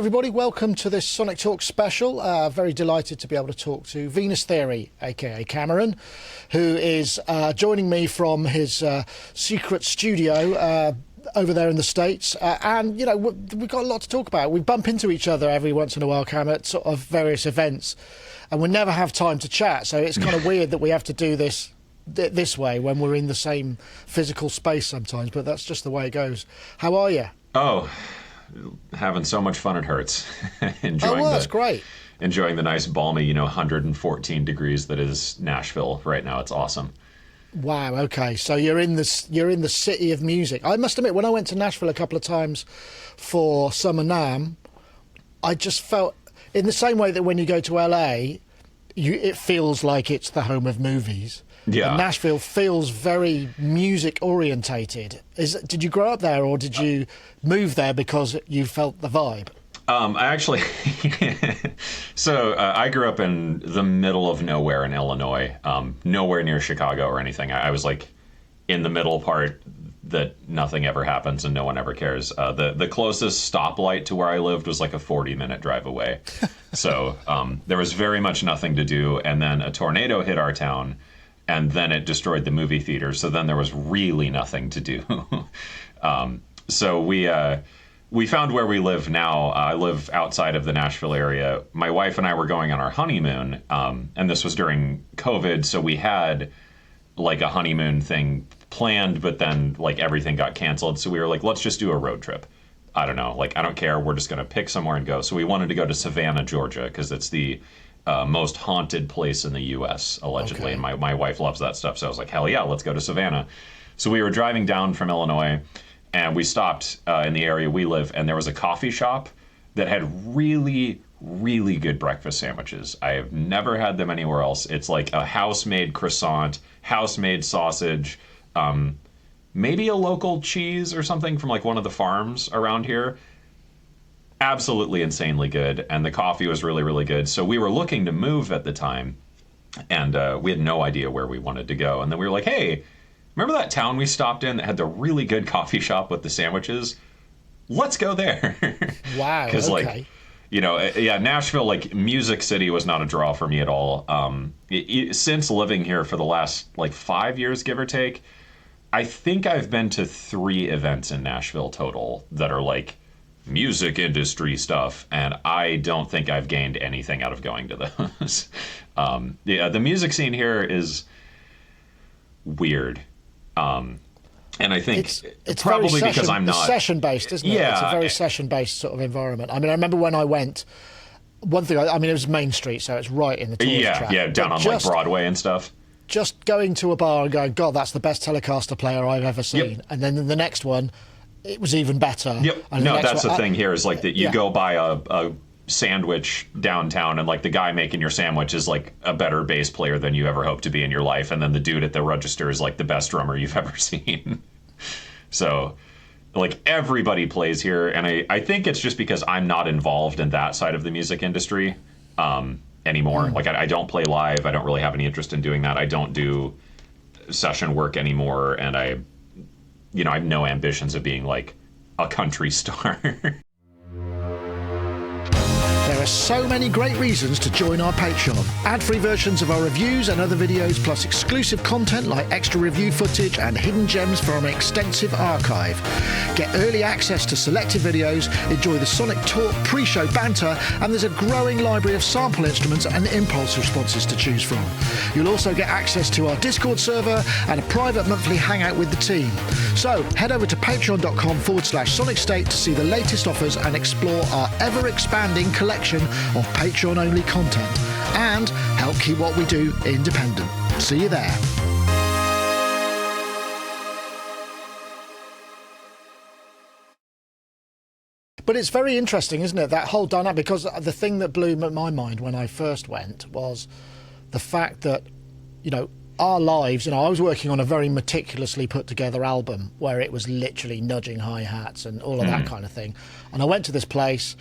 everybody, welcome to this Sonic Talk special. Very delighted to be able to talk to Venus Theory, aka Cameron, who is joining me from his secret studio over there in the States. And, you know, we've got a lot to talk about. We bump into each other every once in a while, Cam, at sort of various events, and we never have time to chat. So it's kind of weird that we have to do this way when we're in the same physical space sometimes, but that's just the way it goes. How are you? Oh, having so much fun it hurts. That's great. Enjoying the nice balmy, 114 degrees that is Nashville right now. It's awesome. Wow. Okay. So you're in the city of music. I must admit, when I went to Nashville a couple of times for Summer NAMM, I just felt in the same way that when you go to LA, it feels like it's the home of movies. Yeah. And Nashville feels very music orientated. Did you grow up there, or did you move there because you felt the vibe? I actually, I grew up in the middle of nowhere in Illinois, nowhere near Chicago or anything. I was like in the middle part that nothing ever happens and no one ever cares. The closest stoplight to where I lived was like a 40-minute drive away. So there was very much nothing to do. And then a tornado hit our town, and then it destroyed the movie theater. So then there was really nothing to do. So we found where we live now. I live outside of the Nashville area. My wife and I were going on our honeymoon, and this was during COVID. So we had like a honeymoon thing planned, but then like everything got canceled. So we were like, let's just do a road trip. I don't know. Like, I don't care. We're just going to pick somewhere and go. So we wanted to go to Savannah, Georgia, because it's the most haunted place in the U.S., allegedly. Okay. And my wife loves that stuff. So I was like, hell yeah, let's go to Savannah. So we were driving down from Illinois, and we stopped in the area we live, and there was a coffee shop that had really, really good breakfast sandwiches. I have never had them anywhere else. It's like a house-made croissant, house-made sausage, maybe a local cheese or something from like one of the farms around here. Absolutely insanely good, and the coffee was really, really good. So we were looking to move at the time, and we had no idea where we wanted to go. And then we were like, hey, remember that town we stopped in that had the really good coffee shop with the sandwiches? Let's go there. Wow, okay. Nashville, like Music City, was not a draw for me at all. Since living here for the last like 5 years, give or take, I think I've been to 3 events in Nashville total that are like music industry stuff, and I don't think I've gained anything out of going to those. The music scene here is weird, and I think it's probably because I'm not session based, isn't it? Yeah, it's a very session based sort of environment. I mean, I remember when I went. One thing, I mean, it was Main Street, so it's right in the tourist track. Yeah, down on like Broadway and stuff. Just going to a bar and going, God, that's the best Telecaster player I've ever seen, yep. And then the next one, it was even better. Yep. No, that's the thing here is like that you go buy a sandwich downtown, and like the guy making your sandwich is like a better bass player than you ever hope to be in your life, and then the dude at the register is like the best drummer you've ever seen. So like everybody plays here, and I think it's just because I'm not involved in that side of the music industry anymore. Like I don't play live. I don't really have any interest in doing that. I don't do session work anymore, and I have no ambitions of being like a country star. There are so many great reasons to join our Patreon. Ad-free versions of our reviews and other videos, plus exclusive content like extra review footage and hidden gems from an extensive archive. Get early access to selected videos, enjoy the Sonic Talk pre-show banter, and there's a growing library of sample instruments and impulse responses to choose from. You'll also get access to our Discord server and a private monthly hangout with the team. So head over to patreon.com/Sonicstate to see the latest offers and explore our ever-expanding collection of Patreon-only content, and help keep what we do independent. See you there. But it's very interesting, isn't it, that whole dynamic, because the thing that blew my mind when I first went was the fact that, our lives, I was working on a very meticulously put together album where it was literally nudging hi-hats and all of that kind of thing. And I went to this place,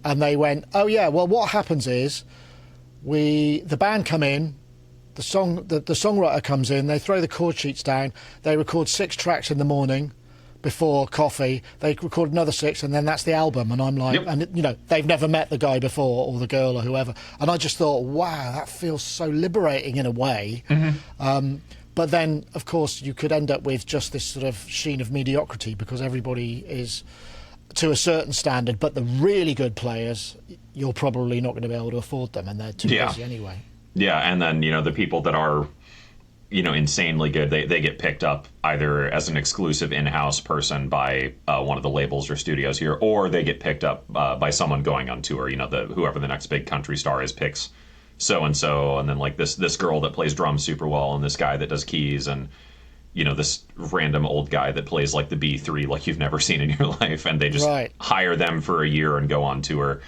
and they went, oh yeah, well what happens is the band come in, the songwriter comes in, they throw the chord sheets down, they record 6 tracks in the morning, before Coffee, they record another 6, and then that's the album. And I'm like, Yep. and you know, they've never met the guy before or the girl or whoever. And I just thought, wow, that feels so liberating in a way. But then, of course, you could end up with just this sort of sheen of mediocrity because everybody is to a certain standard, but the really good players, you're probably not going to be able to afford them, and they're too busy anyway. Yeah, and then, you know, the people that are, you know, insanely good, they get picked up either as an exclusive in-house person by one of the labels or studios here, or they get picked up by someone going on tour. You know, whoever the next big country star is picks so-and-so, and then like this girl that plays drums super well, and this guy that does keys, and, you know, this random old guy that plays like the B3 like you've never seen in your life, and they just hire them for a year and go on tour.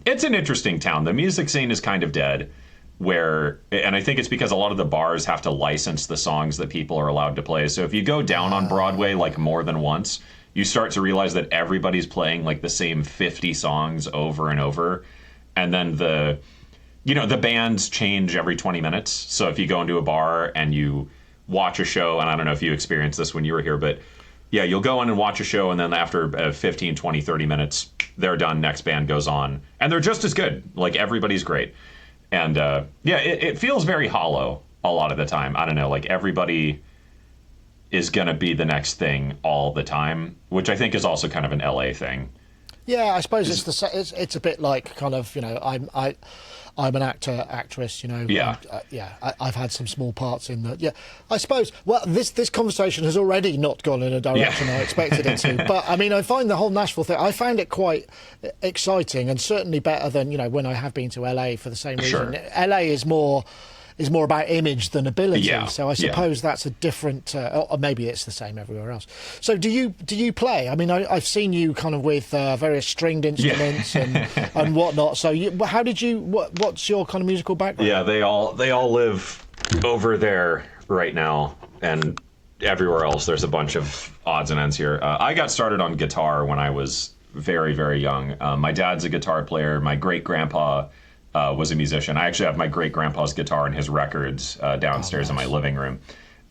It's an interesting town. The music scene is kind of dead, and I think it's because a lot of the bars have to license the songs that people are allowed to play. So if you go down on Broadway like more than once, you start to realize that everybody's playing like the same 50 songs over and over, and then the bands change every 20 minutes. So if you go into a bar and you watch a show, and I don't know if you experienced this when you were here, but yeah, you'll go in and watch a show, and then after 15, 20, 30 minutes, they're done, next band goes on, and they're just as good. Like, everybody's great. And it feels very hollow a lot of the time. I don't know, like everybody is going to be the next thing all the time, which I think is also kind of an LA thing. Yeah, I suppose it's a bit like kind of, you know, I'm an actress, you know. Yeah. I've had some small parts in that. Yeah, I suppose. Well, this conversation has already not gone in a direction I expected it to. But I mean, I find the whole Nashville thing. I found it quite exciting, and certainly better than, you know, when I have been to LA for the same reason. Sure. LA is more about image than ability. Yeah, so I suppose that's a different, or maybe it's the same everywhere else. So do you play? I mean, I've seen you kind of with various stringed instruments and whatnot. So how did you? What's your kind of musical background? Yeah, they all live over there right now, and everywhere else. There's a bunch of odds and ends here. I got started on guitar when I was very, very young. My dad's a guitar player. My great grandpa was a musician. I actually have my great-grandpa's guitar and his records downstairs in my living room.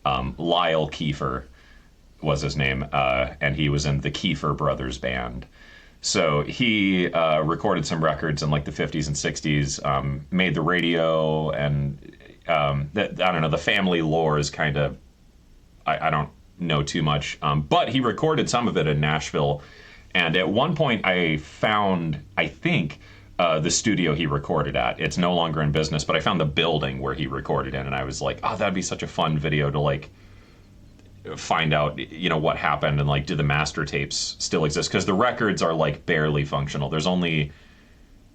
Lyle Kiefer was his name, and he was in the Kiefer Brothers band. So he recorded some records in like the 50s and 60s, made the radio, and I don't know, the family lore is kind of, I don't know too much, but he recorded some of it in Nashville. And at one point I found, I think, the studio he recorded at. It's no longer in business, but I found the building where he recorded in, and I was like, oh, that'd be such a fun video to like find out, you know, what happened, and like, do the master tapes still exist? Because the records are like barely functional. There's only,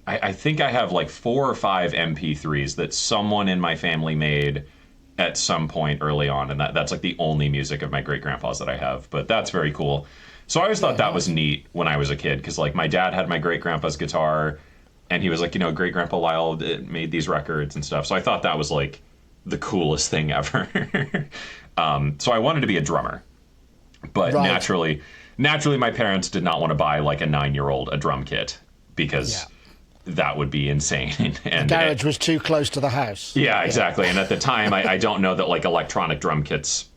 I think I have like 4 or 5 MP3s that someone in my family made at some point early on, and that's like the only music of my great grandpa's that I have. But that's very cool. So I always thought that was neat when I was a kid, because like my dad had my great grandpa's guitar, and he was like, you know, great grandpa Lyle made these records and stuff. So I thought that was like the coolest thing ever. So I wanted to be a drummer, but naturally my parents did not want to buy like a 9-year-old a drum kit, because that would be insane. And the garage was too close to the house. Yeah, exactly. And at the time, I don't know that like electronic drum kits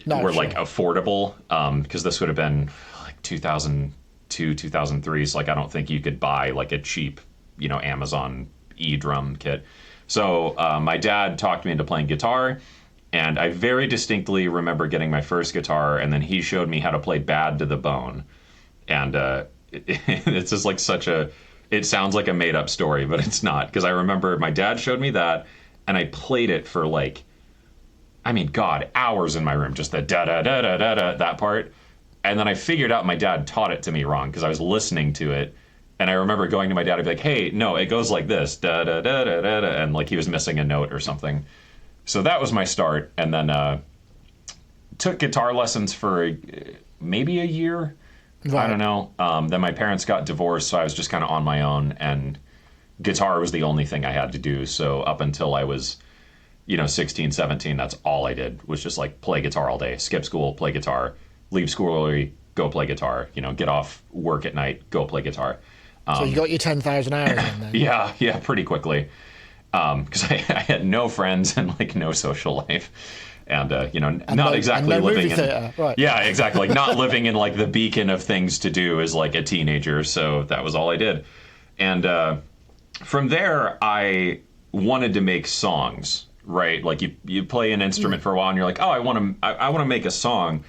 were like affordable, because this would have been like 2002, 2003. So like, I don't think you could buy like a cheap, you know, Amazon e-drum kit. So my dad talked me into playing guitar, and I very distinctly remember getting my first guitar, and then he showed me how to play Bad to the Bone. And it's just like it sounds like a made-up story, but it's not, because I remember my dad showed me that, and I played it for like, I mean, God, hours in my room, just the da-da-da-da-da-da, that part. And then I figured out my dad taught it to me wrong, because I was listening to it. And I remember going to my dad and be like, hey, no, it goes like this, da-da-da-da-da-da, and like he was missing a note or something. So that was my start, and then took guitar lessons for maybe a year. Right. I don't know. Then my parents got divorced, so I was just kind of on my own, and guitar was the only thing I had to do. So up until I was, you know, 16, 17, that's all I did, was just like play guitar all day, skip school, play guitar, leave school early, go play guitar, you know, get off work at night, go play guitar. So you got your 10,000 hours in there. Yeah, pretty quickly. Because I had no friends and like no social life. and not exactly no living movie theater, right? Yeah, exactly. Like not living in like the beacon of things to do as like a teenager. So that was all I did, and from there I wanted to make songs. Right, like you play an instrument for a while, and you're like, oh, I want to make a song,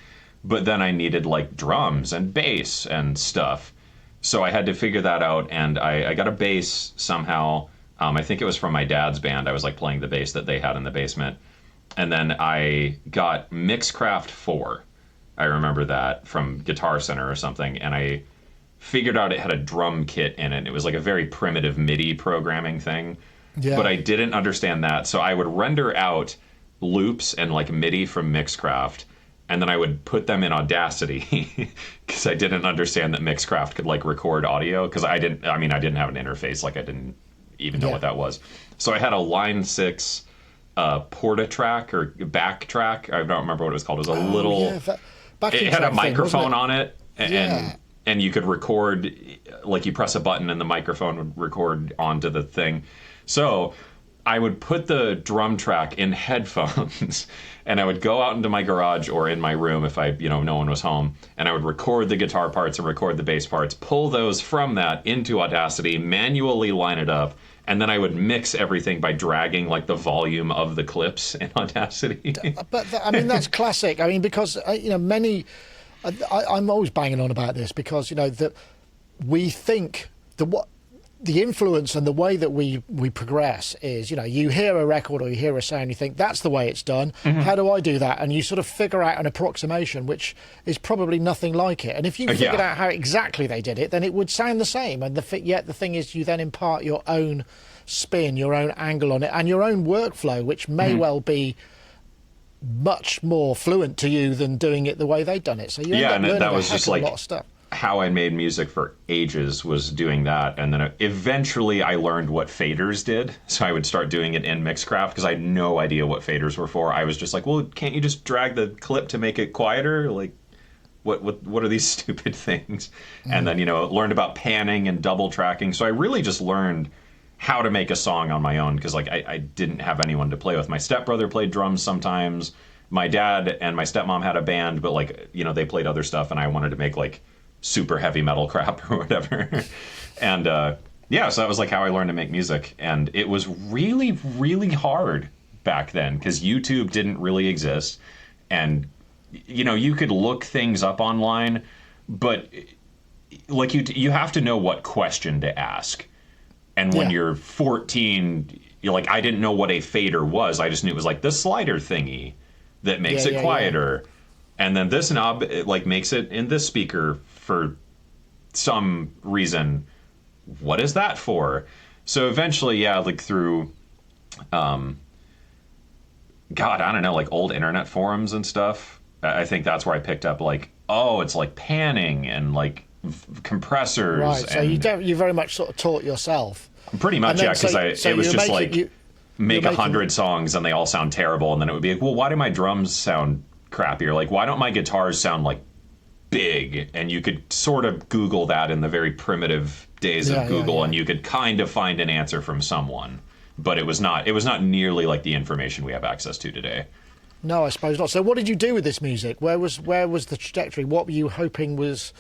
but then I needed like drums and bass and stuff. So I had to figure that out, and I got a bass somehow. I think it was from my dad's band. I was like playing the bass that they had in the basement. And then I got Mixcraft 4. I remember that from Guitar Center or something. And I figured out it had a drum kit in it. It was like a very primitive MIDI programming thing. Yeah. But I didn't understand that. So I would render out loops and like MIDI from Mixcraft, and then I would put them in Audacity because I didn't understand that Mixcraft could like record audio, because I didn't have an interface, like I didn't even know what that was. So I had a Line 6 Porta-Track or Backtrack. I don't remember what it was called. It was a little... it had a microphone on it, and you could record, like you press a button and the microphone would record onto the thing. So I would put the drum track in headphones and I would go out into my garage or in my room if no one was home, and I would record the guitar parts and record the bass parts, pull those from that into Audacity, manually line it up, and then I would mix everything by dragging like the volume of the clips in Audacity. But that's classic. I mean, because many, I'm always banging on about this because that we think the influence and the way that we progress is, you hear a record or you hear a sound, you think that's the way it's done. Mm-hmm. How do I do that? And you sort of figure out an approximation, which is probably nothing like it. And if you figured out how exactly they did it, then it would sound the same. And yet the thing is, you then impart your own spin, your own angle on it, and your own workflow, which may well be much more fluent to you than doing it the way they've done it. So you end up learning a lot of stuff. How I made music for ages was doing that, and then eventually I learned what faders did, so I would start doing it in Mixcraft because I had no idea what faders were for. I was just like, well, can't you just drag the clip to make it quieter? Like, what are these stupid things? And then learned about panning and double tracking. So I really just learned how to make a song on my own, because like I didn't have anyone to play with. My stepbrother played drums sometimes. My dad and my stepmom had a band, but like they played other stuff, and I wanted to make like super heavy metal crap or whatever. And so that was like how I learned to make music. And it was really, really hard back then because YouTube didn't really exist. And, you could look things up online, but like you have to know what question to ask. And when you're 14, you're like, I didn't know what a fader was. I just knew it was like the slider thingy that makes it quieter. Yeah. And then this knob, it like makes it in this speaker for some reason. What is that for? So eventually, like through, I don't know, like old internet forums and stuff. I think that's where I picked up like, oh, it's like panning and like compressors. Right. So you very much sort of taught yourself. Pretty much, yeah. Because it was just like make 100 songs and they all sound terrible, and then it would be like, well, why do my drums sound crappier? Like, why don't my guitars sound like big? And you could sort of Google that in the very primitive days of Google, and you could kind of find an answer from someone, but it was not nearly like the information we have access to today. No, I suppose not. So what did you do with this music? Where was the trajectory? What were you hoping was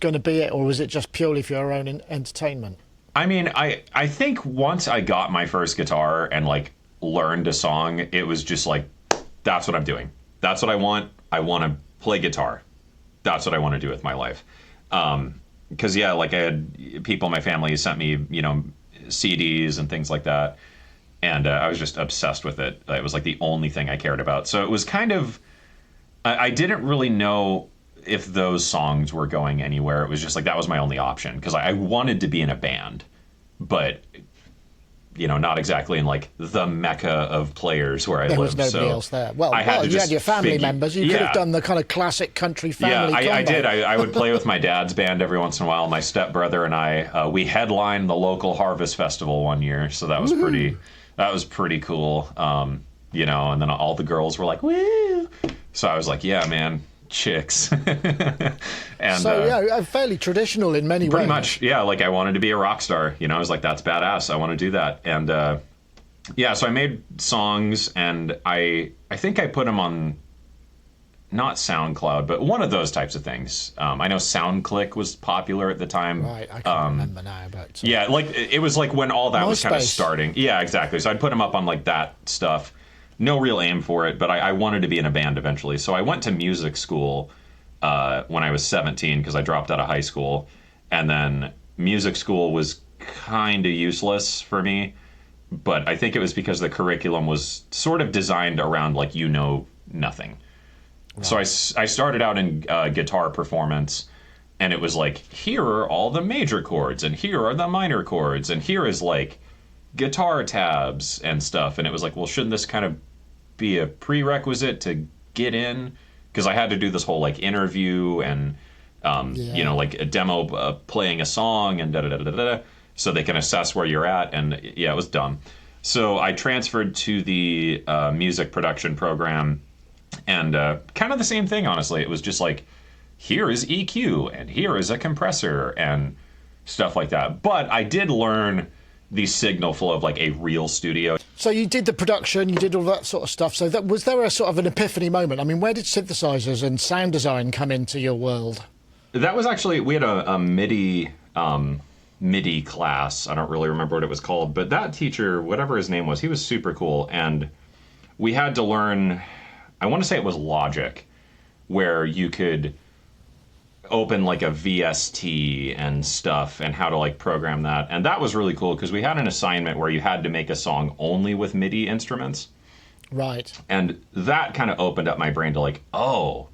going to be it, or was it just purely for your own entertainment? I mean, I think once I got my first guitar and like learned a song, it was just like, that's what I'm doing. That's what I want. I want to play guitar. That's what I want to do with my life. Because like I had people in my family who sent me, CDs and things like that. And I was just obsessed with it. It was like the only thing I cared about. So it was kind of, I didn't really know if those songs were going anywhere. It was just like, that was my only option. Because I wanted to be in a band, but not exactly in like the mecca of players where I lived. There was nobody else there. Well, you had your family members. You could have done the kind of classic country family. Yeah, I did. I would play with my dad's band every once in a while. My stepbrother and I, we headlined the local Harvest Festival one year, so that was pretty. That was pretty cool. And then all the girls were like, "Woo!" So I was like, "Yeah, man." Chicks. And so fairly traditional in many ways. Pretty much, yeah. Like I wanted to be a rock star. I was like, that's badass. I want to do that. And Yeah, so I made songs, and I think I put them on not SoundCloud, but one of those types of things. I know SoundClick was popular at the time. Right, I can't remember now, but yeah, like it was like when all that was kind of MySpace. starting. Yeah, exactly. So I'd put them up on like that stuff. No real aim for it, but I wanted to be in a band eventually. So I went to music school when I was 17 because I dropped out of high school, and then music school was kind of useless for me. But I think it was because the curriculum was sort of designed around like nothing. Right. So I started out in guitar performance, and it was like, here are all the major chords, and here are the minor chords, and here is like guitar tabs and stuff. And it was like, well, shouldn't this kind of be a prerequisite to get in? Because I had to do this whole like interview and like a demo playing a song and da da da da da, so they can assess where you're at. And yeah, it was dumb. So I transferred to the music production program, and kind of the same thing, honestly. It was just like, here is EQ, and here is a compressor, and stuff like that. But I did learn the signal flow of like a real studio. So you did the production, you did all that sort of stuff. So was there a sort of an epiphany moment? I mean, where did synthesizers and sound design come into your world? That was actually, we had a MIDI class. I don't really remember what it was called, but that teacher, whatever his name was, he was super cool. And we had to learn, I want to say it was Logic, where you could open like a VST and stuff and how to like program that. And that was really cool because we had an assignment where you had to make a song only with MIDI instruments. Right. And that kind of opened up my brain to like, oh,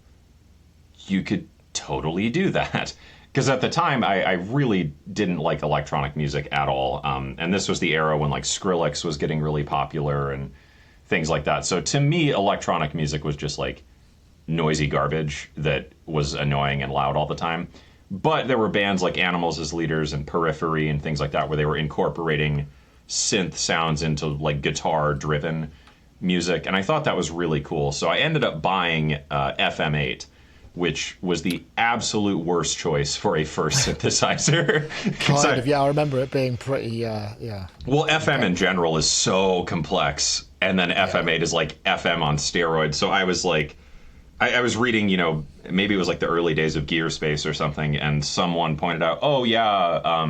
you could totally do that. Because at the time, I really didn't like electronic music at all. And this was the era when like Skrillex was getting really popular and things like that. So to me, electronic music was just like noisy garbage that was annoying and loud all the time. But there were bands like Animals as Leaders and Periphery and things like that where they were incorporating synth sounds into like guitar-driven music. And I thought that was really cool. So I ended up buying FM8, which was the absolute worst choice for a first synthesizer. I remember it being pretty, yeah. Well, FM in general is so complex, and then FM8 is like FM on steroids. So I was like, I was reading, maybe it was like the early days of Gearspace or something, and someone pointed out, oh yeah,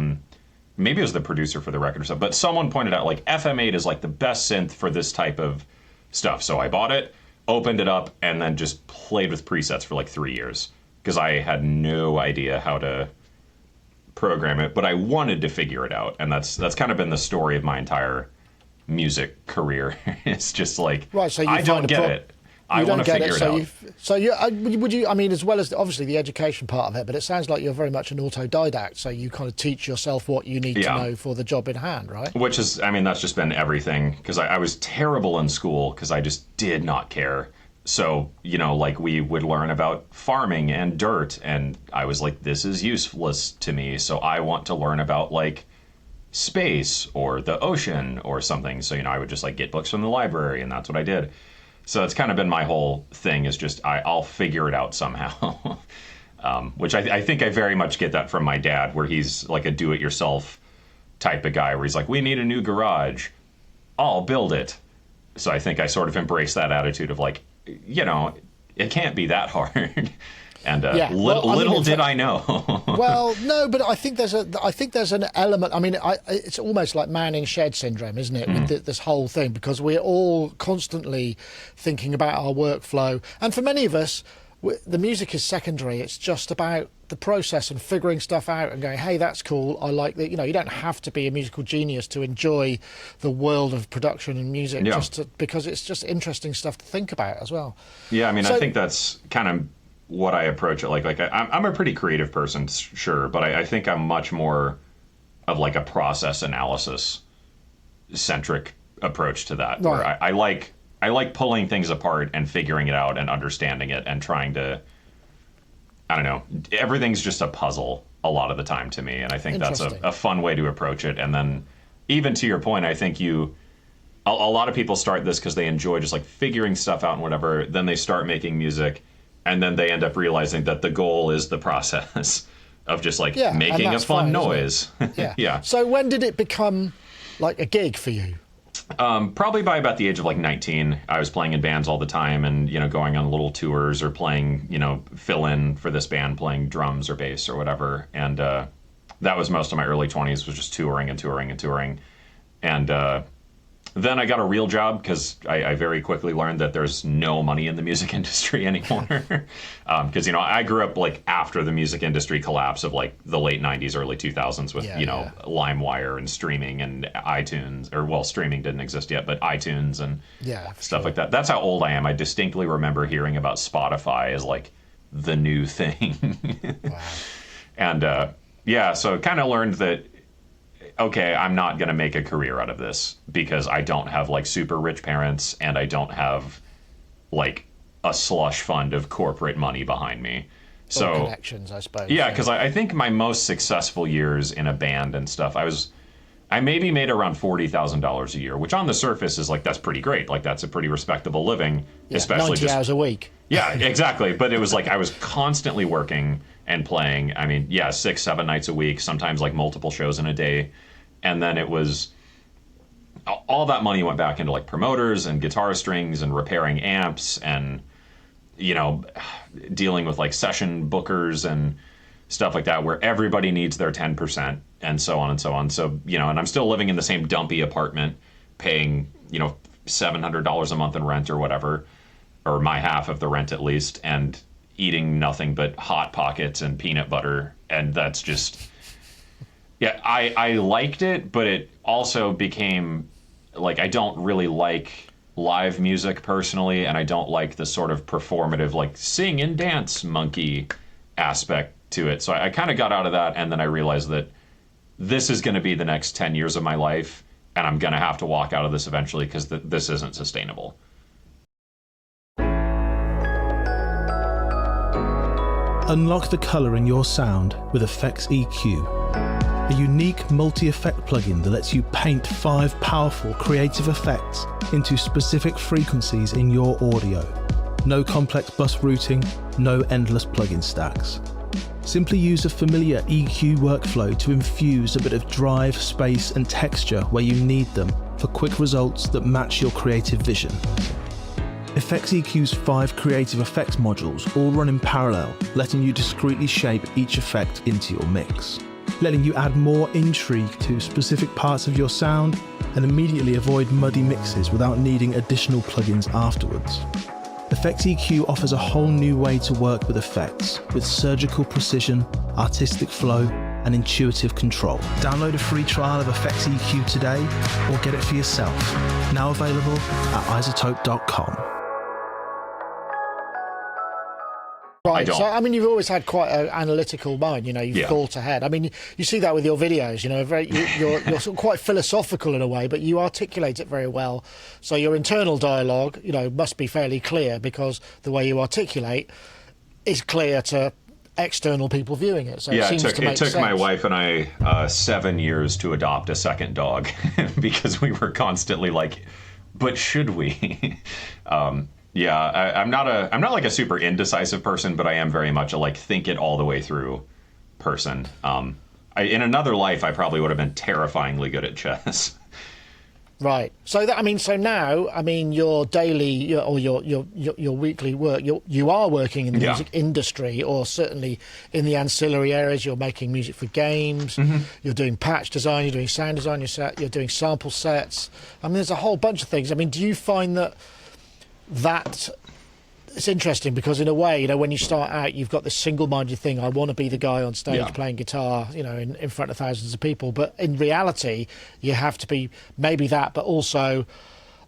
maybe it was the producer for the record or something, but someone pointed out like FM8 is like the best synth for this type of stuff. So I bought it, opened it up, and then just played with presets for like 3 years because I had no idea how to program it, but I wanted to figure it out. And that's kind of been the story of my entire music career. It's just like, right, so I don't get it. I want to figure it out. I mean, as well as obviously the education part of it, but it sounds like you're very much an autodidact, so you kind of teach yourself what you need to know for the job in hand, right? Which is, I mean, that's just been everything, because I was terrible in school because I just did not care. So, like we would learn about farming and dirt, and I was like, this is useless to me, so I want to learn about like space or the ocean or something. So, I would just like get books from the library, and that's what I did. So it's kind of been my whole thing is just I'll figure it out somehow, which I think I very much get that from my dad, where he's like a do-it-yourself type of guy where he's like, we need a new garage. I'll build it. So I think I sort of embrace that attitude of like, it can't be that hard. And little did I know. Well, no, but I think there's an element. I mean, it's almost like man in shed syndrome, isn't it? Mm. With this whole thing, because we're all constantly thinking about our workflow, and for many of us, the music is secondary. It's just about the process and figuring stuff out and going, hey, that's cool. I like that. You don't have to be a musical genius to enjoy the world of production and music, because it's just interesting stuff to think about as well. Yeah, I mean, I think that's kind of what I approach it like I'm a pretty creative person, sure, but I think I'm much more of like a process analysis centric approach to that, right. Where I like pulling things apart and figuring it out and understanding it and trying to, I don't know, everything's just a puzzle a lot of the time to me, and I think that's a fun way to approach it. And then even to your point, I think a lot of people start this because they enjoy just like figuring stuff out and whatever, then they start making music, and then they end up realizing that the goal is the process of just like making a fun noise. Yeah. So when did it become like a gig for you? Probably by about the age of like 19, I was playing in bands all the time and, going on little tours or playing, fill in for this band, playing drums or bass or whatever. And that was most of my early 20s, was just touring and touring and touring. And then I got a real job because I very quickly learned that there's no money in the music industry anymore. Because, I grew up like after the music industry collapse of like the late 90s, early 2000s with, LimeWire and streaming and iTunes, or well, streaming didn't exist yet, but iTunes and stuff like that. That's how old I am. I distinctly remember hearing about Spotify as like the new thing. Wow. And so kind of learned that, okay, I'm not going to make a career out of this because I don't have like super rich parents and I don't have like a slush fund of corporate money behind me. So connections, I suppose. Yeah, because I think my most successful years in a band and stuff, I maybe made around $40,000 a year, which on the surface is like, that's pretty great. Like that's a pretty respectable living, especially 90 hours a week. Yeah, exactly. But it was like I was constantly working and playing. I mean, 6-7 nights a week, sometimes like multiple shows in a day. And then it was all that money went back into like promoters and guitar strings and repairing amps and, dealing with like session bookers and stuff like that, where everybody needs their 10% and so on and so on. So, and I'm still living in the same dumpy apartment, paying, $700 a month in rent or whatever, or my half of the rent at least, and eating nothing but Hot Pockets and peanut butter. And that's just... Yeah, I liked it, but it also became, like, I don't really like live music personally, and I don't like the sort of performative, like, sing and dance monkey aspect to it. So I kind of got out of that, and then I realized that this is going to be the next 10 years of my life, and I'm going to have to walk out of this eventually because this isn't sustainable. Unlock the color in your sound with Effects EQ. A unique multi-effect plugin that lets you paint 5 powerful creative effects into specific frequencies in your audio. No complex bus routing, no endless plugin stacks. Simply use a familiar EQ workflow to infuse a bit of drive, space, and texture where you need them for quick results that match your creative vision. Effects EQ's 5 creative effects modules all run in parallel, letting you discreetly shape each effect into your mix, letting you add more intrigue to specific parts of your sound and immediately avoid muddy mixes without needing additional plugins afterwards. Effects EQ offers a whole new way to work with effects, with surgical precision, artistic flow, and intuitive control. Download a free trial of Effects EQ today, or get it for yourself. Now available at isotope.com. Right, so I mean, you've always had quite an analytical mind. You've thought ahead. I mean, you see that with your videos. You're sort of quite philosophical in a way, but you articulate it very well. So your internal dialogue, must be fairly clear because the way you articulate is clear to external people viewing it. So it took sense. My wife and I 7 years to adopt a second dog because we were constantly like, but should we? Yeah, I'm not like a super indecisive person, but I am very much a like think it all the way through person. In another life, I probably would have been terrifyingly good at chess. Right. So now, your daily or your weekly work, you are working in the music industry, or certainly in the ancillary areas. You're making music for games. Mm-hmm. You're doing patch design. You're doing sound design. You're doing sample sets. There's a whole bunch of things. Do you find that it's interesting because in a way, when you start out, you've got this single-minded thing. I want to be the guy on stage playing guitar, in front of thousands of people. But in reality, you have to be maybe that, but also,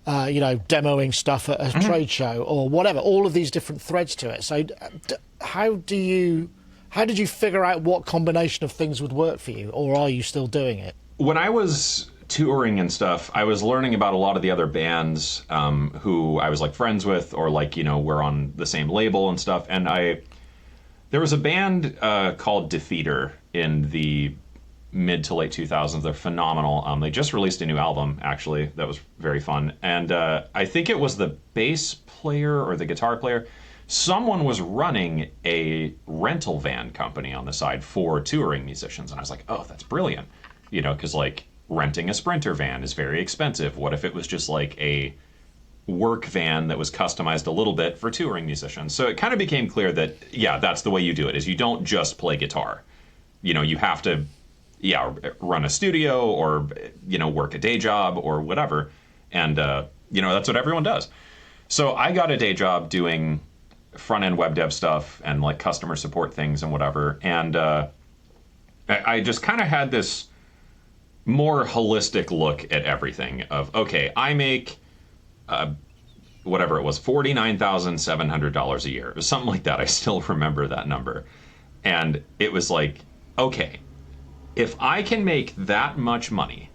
demoing stuff at a trade show or whatever. All of these different threads to it. So, how did you figure out what combination of things would work for you, or are you still doing it? When I was touring and stuff, I was learning about a lot of the other bands who I was like friends with, or like, we're on the same label and stuff. And there was a band called Defeater in the mid to late 2000s. They're phenomenal. They just released a new album, actually, that was very fun. And I think it was the bass player or the guitar player. Someone was running a rental van company on the side for touring musicians. And I was like, oh, that's brilliant. Because like, renting a Sprinter van is very expensive. What if it was just like a work van that was customized a little bit for touring musicians? So it kind of became clear that, yeah, that's the way you do it, is you don't just play guitar. You know, you have to, run a studio or, work a day job or whatever. And, that's what everyone does. So I got a day job doing front-end web dev stuff and like customer support things and whatever. And I just kind of had this more holistic look at everything of, okay, I make whatever it was, $49,700 a year. It was something like that. I still remember that number. And it was like, okay, if I can make that much money,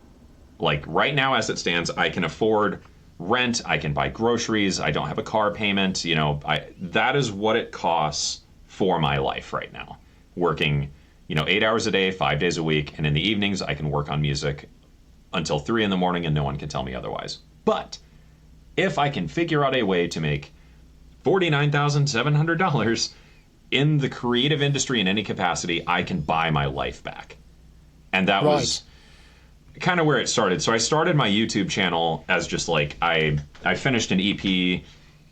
like right now as it stands, I can afford rent, I can buy groceries, I don't have a car payment, that is what it costs for my life right now. Working, 8 hours a day, 5 days a week, and in the evenings I can work on music until 3 a.m. and no one can tell me otherwise. But if I can figure out a way to make $49,700 in the creative industry in any capacity, I can buy my life back. And that was kind of where it started. So I started my YouTube channel as just like, I finished an EP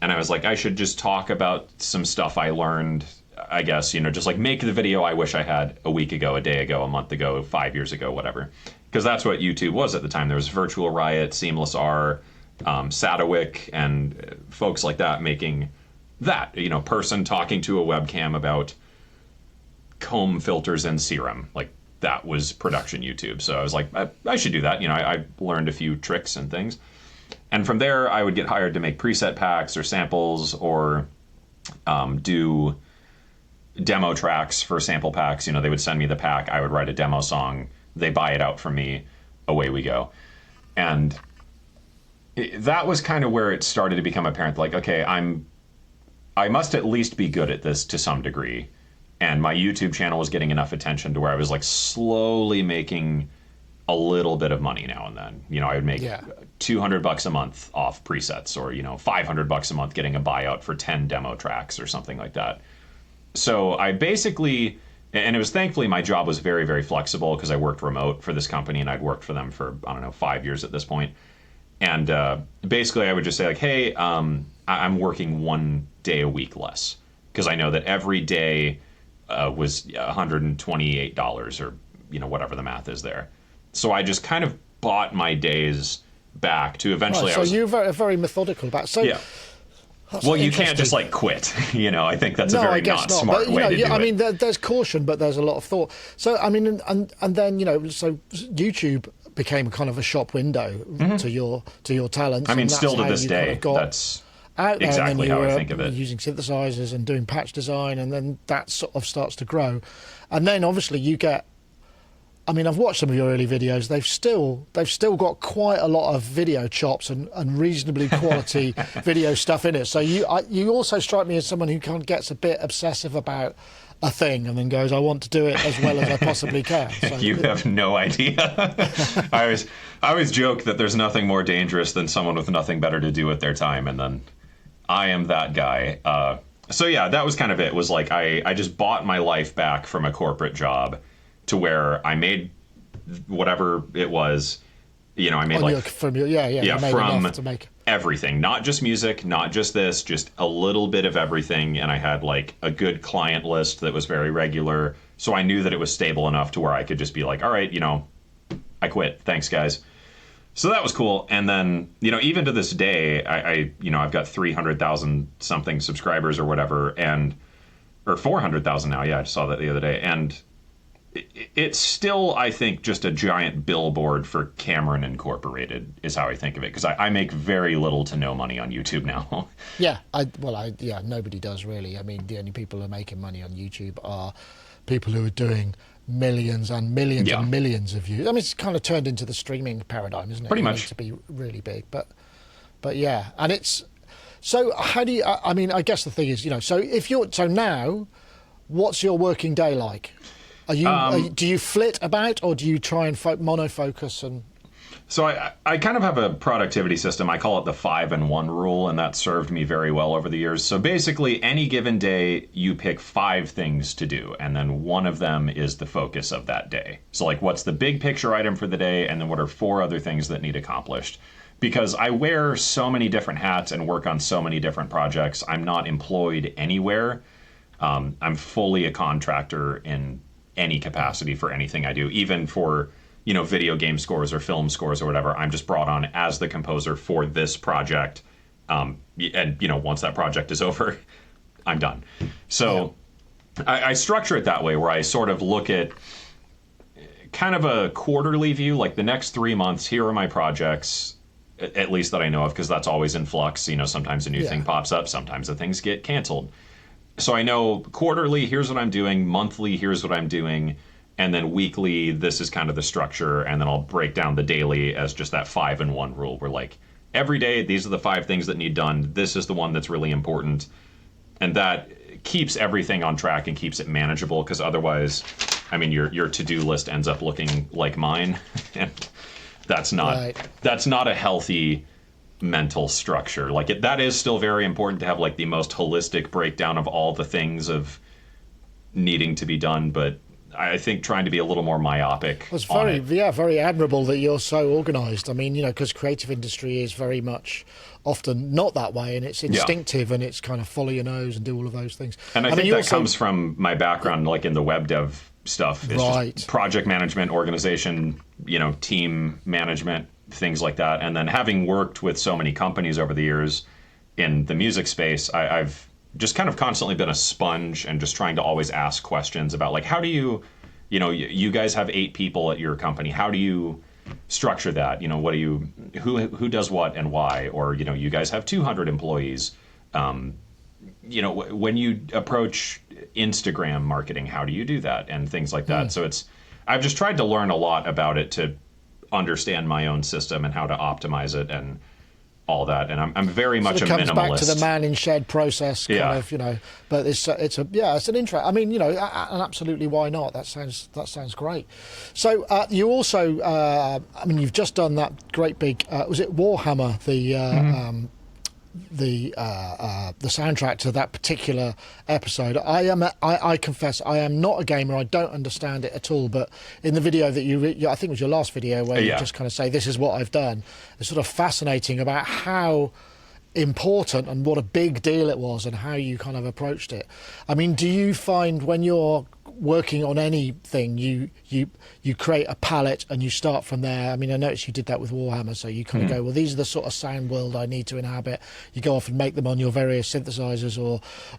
and I was like, I should just talk about some stuff I learned, I guess, just like make the video I wish I had a week ago, a day ago, a month ago, 5 years ago, whatever. Because that's what YouTube was at the time. There was Virtual Riot, Seamless R, Sadawick, and folks like that making that, person talking to a webcam about comb filters and serum. Like, that was production YouTube. So I was like, I should do that. I learned a few tricks and things. And from there, I would get hired to make preset packs or samples or do demo tracks for sample packs. They would send me the pack. I would write a demo song. They buy it out from me. Away we go. And that was kind of where it started to become apparent. Like, okay, I must at least be good at this to some degree. And my YouTube channel was getting enough attention to where I was like slowly making a little bit of money now and then. I would make $200 a month off presets, or $500 a month getting a buyout for 10 demo tracks or something like that. So I basically, and it was thankfully my job was very, very flexible because I worked remote for this company and I'd worked for them for, 5 years at this point. And basically I would just say like, hey, I'm working 1 day a week less, because I know that every day was $128 or, whatever the math is there. So I just kind of bought my days back to eventually. Right, so you're very, very methodical about it. So yeah. Well, you can't just like quit. I think that's a very not smart way to do it. I mean, there's caution, but there's a lot of thought. So, I mean, and then, so YouTube became kind of a shop window to your talents. I mean, still to this day, that's out there, exactly how I think of it. Using synthesizers and doing patch design, and then that sort of starts to grow. And then obviously you get, I mean, I've watched some of your early videos. They've still got quite a lot of video chops and reasonably quality video stuff in it. So you also strike me as someone who kind of gets a bit obsessive about a thing and then goes, I want to do it as well as I possibly can. So, you have no idea. I always joke that there's nothing more dangerous than someone with nothing better to do with their time, and then I am that guy. So yeah, that was kind of it. Was like I just bought my life back from a corporate job to where I made whatever it was. I made from to make everything, not just music, not just this, just a little bit of everything. And I had like a good client list that was very regular. So I knew that it was stable enough to where I could just be like, all right, I quit. Thanks, guys. So that was cool. And then, even to this day, I've got 300,000 something subscribers or whatever, or 400,000 now. Yeah, I saw that the other day. And it's still, I think, just a giant billboard for Cameron Incorporated is how I think of it, because I make very little to no money on YouTube now. Yeah, nobody does really. I mean, the only people who are making money on YouTube are people who are doing millions and millions and millions of views. I mean, it's kind of turned into the streaming paradigm, isn't it? Pretty much. To be really big, but yeah, and it's so. How do you? I mean, I guess the thing is, so now, what's your working day like? Do you flit about, or do you try and monofocus and? So I kind of have a productivity system. I call it the 5-in-1 rule, and that served me very well over the years. So basically, any given day, you pick 5 things to do, and then one of them is the focus of that day. So like, what's the big picture item for the day, and then what are 4 other things that need accomplished? Because I wear so many different hats and work on so many different projects, I'm not employed anywhere. I'm fully a contractor in any capacity for anything I do, even for video game scores or film scores or whatever. I'm just brought on as the composer for this project. And, once that project is over, I'm done. So I structure it that way, where I sort of look at kind of a quarterly view, like the next 3 months, here are my projects, at least that I know of, because that's always in flux. Sometimes a new thing pops up, sometimes the things get canceled. So I know quarterly, here's what I'm doing, monthly, here's what I'm doing, and then weekly, this is kind of the structure, and then I'll break down the daily as just that 5-in-1 rule, where like every day, these are the 5 things that need done, this is the one that's really important, and that keeps everything on track and keeps it manageable, because otherwise, your to-do list ends up looking like mine, and that's not a healthy mental structure. Like that is still very important to have like the most holistic breakdown of all the things of needing to be done, but I think trying to be a little more myopic. It's very admirable that you're so organised. Because creative industry is very much often not that way, and it's instinctive and it's kind of follow your nose and do all of those things. And I think that comes from my background, like in the web dev stuff. It's just project management, organization, team management, things like that. And then having worked with so many companies over the years in the music space, I've just kind of constantly been a sponge and just trying to always ask questions about like, how do you guys have 8 people at your company. How do you structure that? Who does what and why? Or, you guys have 200 employees. When you approach Instagram marketing, how do you do that? And things like that. So I've just tried to learn a lot about it to understand my own system and how to optimize it and all that, and I'm very much a minimalist. It comes back to the man in shed process, kind of, But it's an interest. And absolutely, why not? That sounds great. So you also, you've just done that great big. Was it Warhammer? The soundtrack to that particular episode. I confess I am not a gamer. I don't understand it at all. But in the video that I think it was your last video where you just kind of say, this is what I've done. It's sort of fascinating about how important and what a big deal it was and how you kind of approached it. Do you find when you're working on anything, you create a palette and you start from there? I noticed you did that with Warhammer, so you kind of go, well, these are the sort of sound world I need to inhabit. You go off and make them on your various synthesizers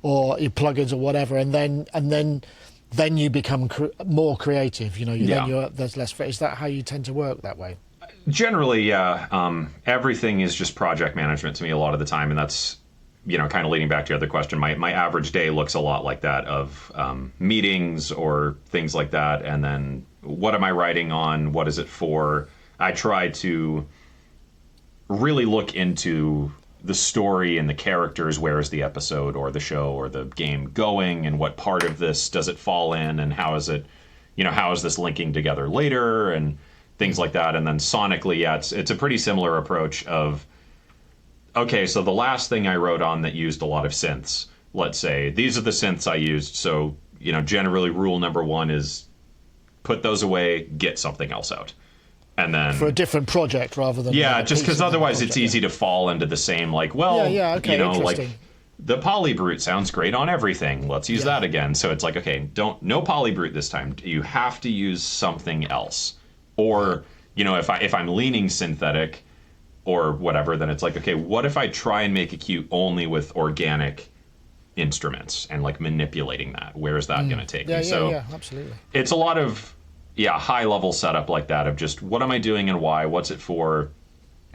or your plugins or whatever, and then you become more creative. There's less. Is that how you tend to work that way? Generally, yeah. Everything is just project management to me a lot of the time, and that's kind of leading back to your other question. My average day looks a lot like that of meetings or things like that, and then what am I writing on? What is it for? I try to really look into the story and the characters. Where is the episode or the show or the game going, and what part of this does it fall in, and how is it, how is this linking together later, and things like that. And then sonically, it's a pretty similar approach of, okay, so the last thing I wrote on that used a lot of synths, let's say, these are the synths I used. So, generally rule number 1 is put those away, get something else out. And then for a different project rather than just because otherwise it's easy to fall into the same like, well, like the polybrute sounds great on everything. Let's use that again. So it's like, okay, no polybrute this time. You have to use something else. Or, if I'm leaning synthetic or whatever, then it's like, okay, what if I try and make a cue only with organic instruments and like manipulating that? Where is that going to take me? So absolutely. It's a lot of high level setup like that of just what am I doing and why, what's it for,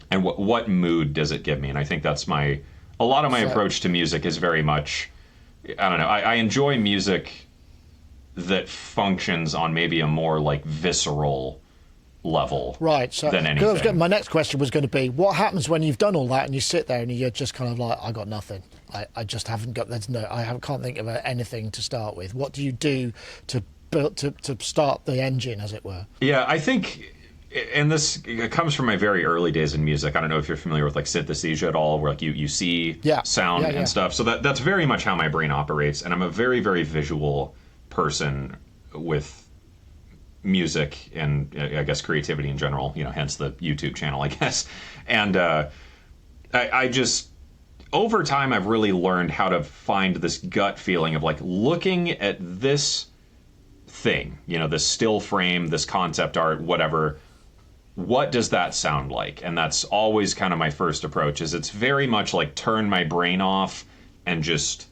and what mood does it give me? And I think that's a lot of my approach to music is very much, I don't know, I enjoy music that functions on maybe a more like visceral level, right? So than anything. My next question was going to be, what happens when you've done all that and you sit there and you're just kind of like, I got nothing. I just haven't got. Can't think of anything to start with. What do you do to start the engine, as it were? Yeah, I think and this comes from my very early days in music. I don't know if you're familiar with like synesthesia at all, where like you see sound and stuff. So that's very much how my brain operates, and I'm a very, very visual person with music and I guess creativity in general, hence the YouTube channel, I guess. And I just, over time, I've really learned how to find this gut feeling of like looking at this thing, this still frame, this concept art, whatever. What does that sound like? And that's always kind of my first approach. Is it's very much like turn my brain off and just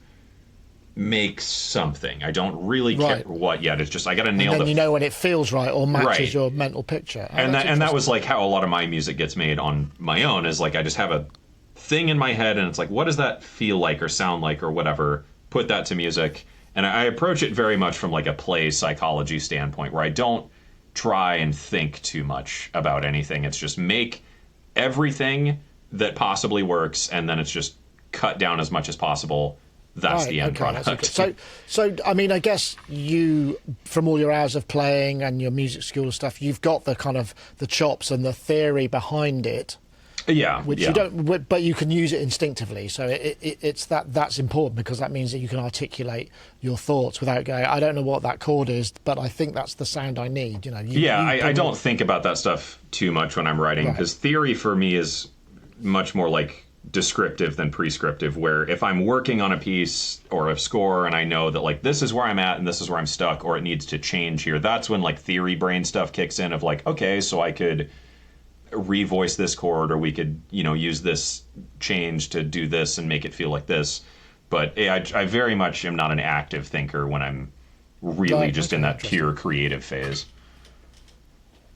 make something. I don't really care what yet. It's just I got to nail the. When it feels right or matches your mental picture. And that was like how a lot of my music gets made on my own. Is like I just have a thing in my head, and it's like, what does that feel like or sound like or whatever? Put that to music, and I approach it very much from like a play psychology standpoint, where I don't try and think too much about anything. It's just make everything that possibly works, and then it's just cut down as much as possible. That's the end product. So I mean, I guess you, from all your hours of playing and your music school and stuff, you've got the kind of the chops and the theory behind it. Yeah, which you don't, but you can use it instinctively. So it's that's important, because that means that you can articulate your thoughts without going, I don't know what that chord is, but I think that's the sound I need. I don't think about that stuff too much when I'm writing, because theory for me is much more like descriptive than prescriptive, where if I'm working on a piece or a score and I know that like this is where I'm at and this is where I'm stuck, or it needs to change here, that's when like theory brain stuff kicks in of like, okay, so I could revoice this chord, or we could use this change to do this and make it feel like this. But I very much am not an active thinker when I'm really just in that pure creative phase.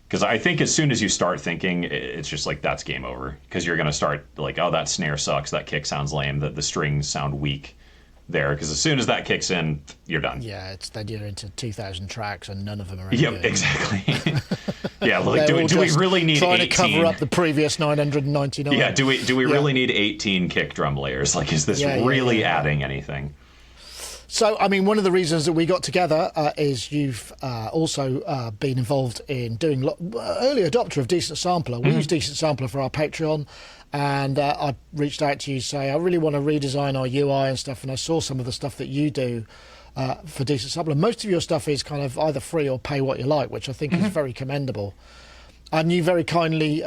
Because I think as soon as you start thinking, it's just like that's game over. Because you're going to start like, oh, that snare sucks, that kick sounds lame, the strings sound weak there. Because as soon as that kicks in, you're done. Yeah, then you're into 2,000 tracks and none of them are any good. Exactly. Yeah, like do we really need 18? Trying to cover up the previous 999. Yeah, do we really need 18 kick drum layers? Like, is this really adding anything? So, I mean, one of the reasons that we got together is you've also been involved in doing early adopter of Decent Sampler. We use Decent Sampler for our Patreon, and I reached out to you to say, I really want to redesign our UI and stuff, and I saw some of the stuff that you do for Decent Sampler. Most of your stuff is kind of either free or pay what you like, which I think is very commendable. And you very kindly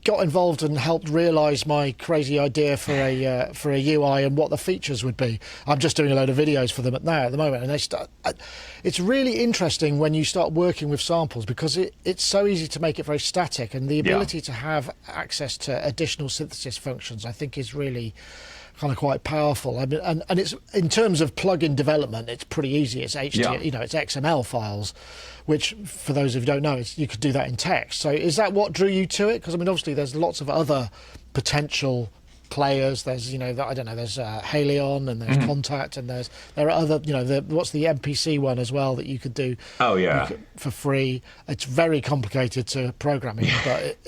got involved and helped realise my crazy idea for a UI and what the features would be. I'm just doing a load of videos for them at the moment, and it's really interesting when you start working with samples, because it's so easy to make it very static, and the ability to have access to additional synthesis functions, I think, is really kind of quite powerful. I mean, and it's, in terms of plugin development, it's pretty easy. It's HTML, it's XML files, which, for those of you who don't know, you could do that in text. So is that what drew you to it? Because I mean, obviously, there's lots of other potential players. There's there's Halion, and there's Contact, and there are other, what's the MPC one as well that you could do. Oh yeah, for free. It's very complicated to programming, but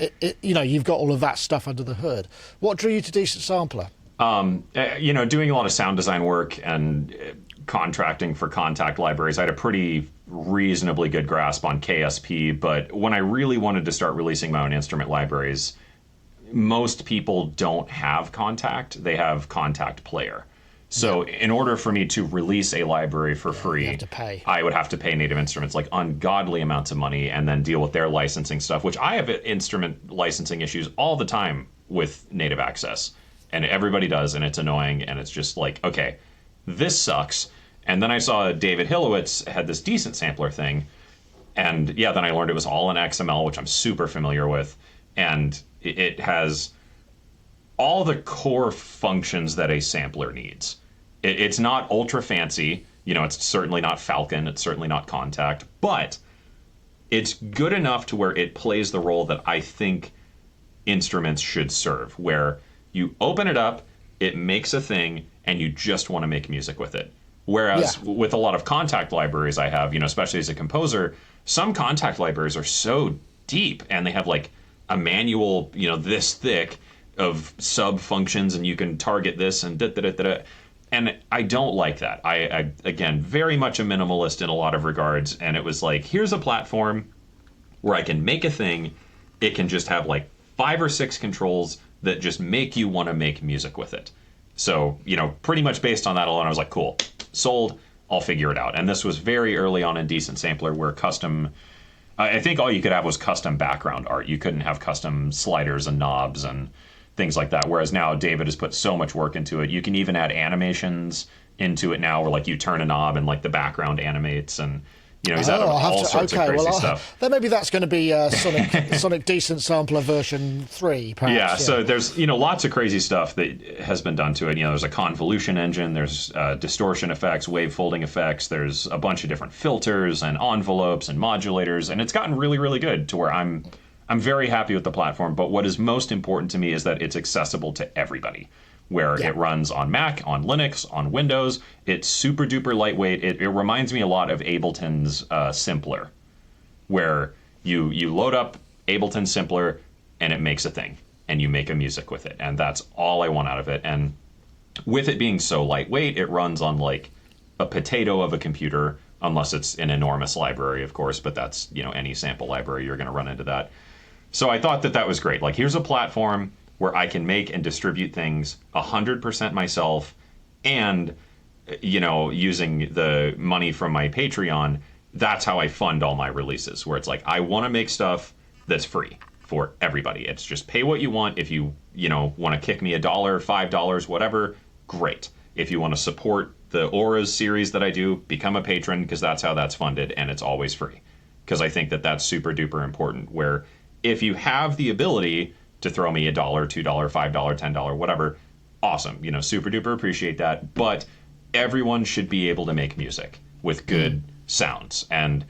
you've got all of that stuff under the hood. What drew you to Decent Sampler? Doing a lot of sound design work and contracting for Contact libraries, I had a pretty reasonably good grasp on KSP, but when I really wanted to start releasing my own instrument libraries, most people don't have Contact. They have Contact Player. So in order for me to release a library for free, you have to pay. I would have to pay Native Instruments like ungodly amounts of money, and then deal with their licensing stuff, which I have instrument licensing issues all the time with Native Access. And everybody does, and it's annoying, and it's just like, okay, this sucks. And then I saw David Hilowitz had this Decent Sampler thing, and then I learned it was all in XML, which I'm super familiar with, and it has all the core functions that a sampler needs. It's not ultra fancy, it's certainly not Falcon, it's certainly not Contact, but it's good enough to where it plays the role that I think instruments should serve, where you open it up, it makes a thing, and you just want to make music with it. Whereas with a lot of Contact libraries I have, especially as a composer, some Contact libraries are so deep, and they have like a manual, this thick of sub functions, and you can target this and da-da-da-da-da. And I don't like that. I again, very much a minimalist in a lot of regards, and it was like, here's a platform, where I can make a thing. It can just have like 5 or 6 controls that just make you want to make music with it. So, pretty much based on that alone, I was like, cool, sold, I'll figure it out. And this was very early on in Decent Sampler, where I think all you could have was custom background art. You couldn't have custom sliders and knobs and things like that. Whereas now David has put so much work into it. You can even add animations into it now, where like you turn a knob and like the background animates, and he's added all sorts of crazy stuff. Then maybe that's going to be Sonic Decent Sampler version 3, perhaps. Yeah, so there's lots of crazy stuff that has been done to it. There's a convolution engine, there's distortion effects, wave folding effects, there's a bunch of different filters and envelopes and modulators, and it's gotten really, really good to where I'm very happy with the platform. But what is most important to me is that it's accessible to everybody. Where it runs on Mac, on Linux, on Windows. It's super duper lightweight. It reminds me a lot of Ableton's Simpler, where you load up Ableton Simpler and it makes a thing, and you make a music with it. And that's all I want out of it. And with it being so lightweight, it runs on like a potato of a computer, unless it's an enormous library, of course, but that's, any sample library, you're going to run into that. So I thought that was great. Like, here's a platform where I can make and distribute things 100% myself, and, using the money from my Patreon, that's how I fund all my releases, where it's like, I want to make stuff that's free for everybody. It's just pay what you want. If you, want to kick me $1, $5, whatever, great. If you want to support the Auras series that I do, become a patron, because that's how that's funded, and it's always free. Because I think that that's super duper important, where if you have the ability to throw me $1, $2, $5, $10, whatever, awesome. Super duper appreciate that. But everyone should be able to make music with good sounds. And,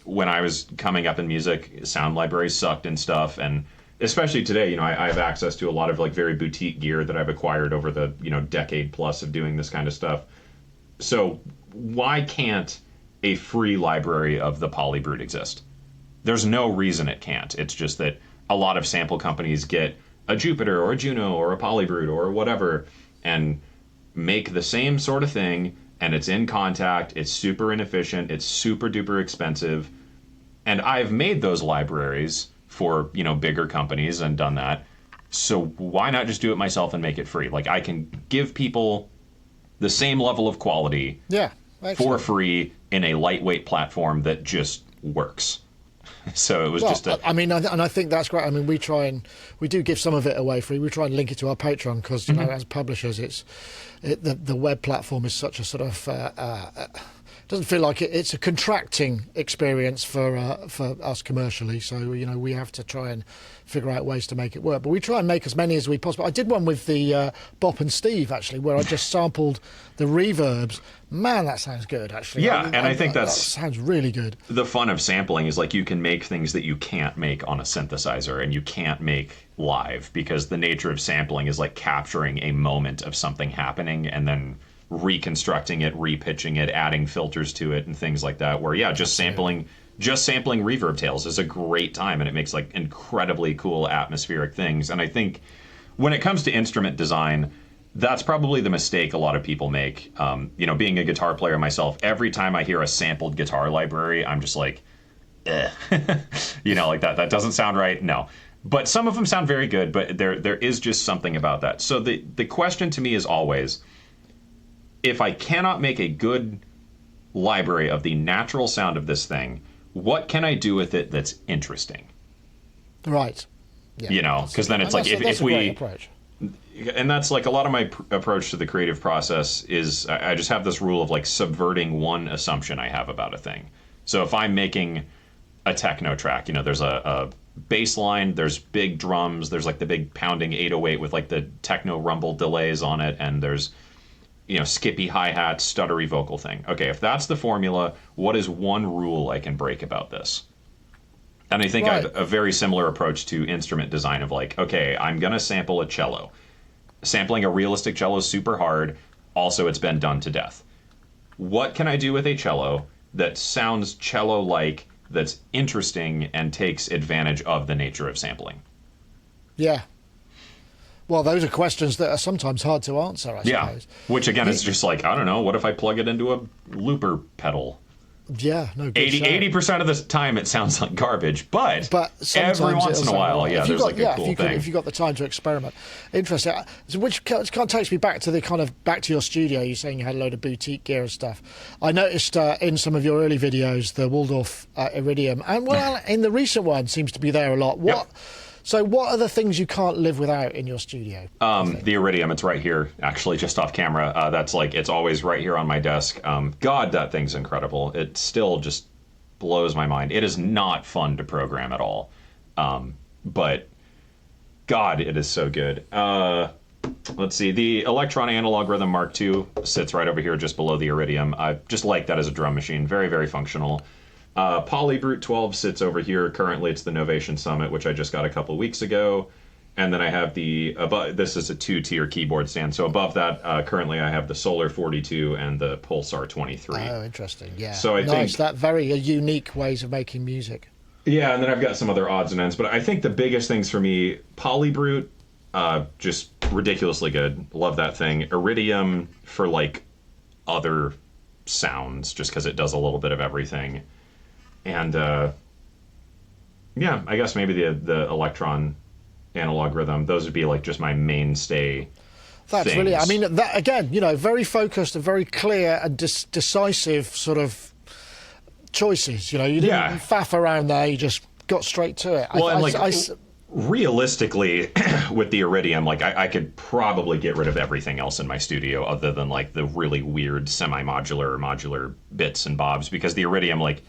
when I was coming up in music, sound libraries sucked and stuff. And especially today, I have access to a lot of like very boutique gear that I've acquired over the, decade plus of doing this kind of stuff. So why can't a free library of the Polybrute exist? There's no reason it can't. It's just that a lot of sample companies get a Jupiter or a Juno or a Polybrute or whatever and make the same sort of thing, and it's in Contact, it's super inefficient, it's super duper expensive. And I've made those libraries for, bigger companies and done that. So why not just do it myself and make it free? Like, I can give people the same level of quality for free in a lightweight platform that just works. So it was and I think that's great. I mean, we do give some of it away free. We try and link it to our Patreon because, as publishers, the web platform is such a sort of doesn't feel like it's a contracting experience for us commercially. So we have to try and figure out ways to make it work. But we try and make as many as we possibly. I did one with the Bop and Steve actually, where I just sampled the reverbs. Man, that sounds good actually. Yeah, and I think that sounds really good. The fun of sampling is like you can make things that you can't make on a synthesizer and you can't make live, because the nature of sampling is like capturing a moment of something happening and then reconstructing it, repitching it, adding filters to it and things like that, where just sampling reverb tails is a great time, and it makes like incredibly cool atmospheric things. And I think when it comes to instrument design, that's probably the mistake a lot of people make. Being a guitar player myself, every time I hear a sampled guitar library, I'm just like, eh. Like that doesn't sound right. No. But some of them sound very good, but there is just something about that. So the question to me is always, if I cannot make a good library of the natural sound of this thing, what can I do with it that's interesting? Right. Yeah, because then it's like if we... Approach. And that's like a lot of my approach to the creative process is I just have this rule of like subverting one assumption I have about a thing. So if I'm making a techno track, there's a bass line, there's big drums, there's like the big pounding 808 with like the techno rumble delays on it, and there's skippy hi-hat, stuttery vocal thing. Okay, if that's the formula, what is one rule I can break about this? And I think I have a very similar approach to instrument design of like, okay, I'm going to sample a cello. Sampling a realistic cello is super hard. Also, it's been done to death. What can I do with a cello that sounds cello-like, that's interesting, and takes advantage of the nature of sampling? Yeah. Well, those are questions that are sometimes hard to answer, I suppose. Which, again, is just like, I don't know, what if I plug it into a looper pedal? Yeah, no, good 80% of the time it sounds like garbage, but sometimes every once in a while, yeah, there's like a cool thing. If you've got the time to experiment. Interesting. So which kind of takes me back to back to your studio. You're saying you had a load of boutique gear and stuff. I noticed in some of your early videos, the Waldorf Iridium, and well, in the recent one, seems to be there a lot. What? Yep. So what are the things you can't live without in your studio? The Iridium, it's right here, actually, just off camera. That's like, it's always right here on my desk. God, that thing's incredible. It still just blows my mind. It is not fun to program at all. But God, it is so good. Let's see, the Electron Analog Rhythm Mark II sits right over here just below the Iridium. I just like that as a drum machine. Very, very functional. Polybrute 12 sits over here. Currently, it's the Novation Summit, which I just got a couple weeks ago. And then I have this is a 2-tier keyboard stand. So above that, currently I have the Solar 42 and the Pulsar 23. Oh, interesting. Yeah. So I think that very unique ways of making music. Yeah, and then I've got some other odds and ends. But I think the biggest things for me, Polybrute, just ridiculously good. Love that thing. Iridium for like other sounds, just because it does a little bit of everything. And yeah, I guess maybe the Electron Analog Rhythm, those would be like just my mainstay. That's things. really, I mean, that again, very focused and very clear and decisive sort of choices. You didn't faff around there, you just got straight to it. Well, realistically, with the Iridium, like I could probably get rid of everything else in my studio other than like the really weird semi-modular or modular bits and bobs, because the Iridium, like,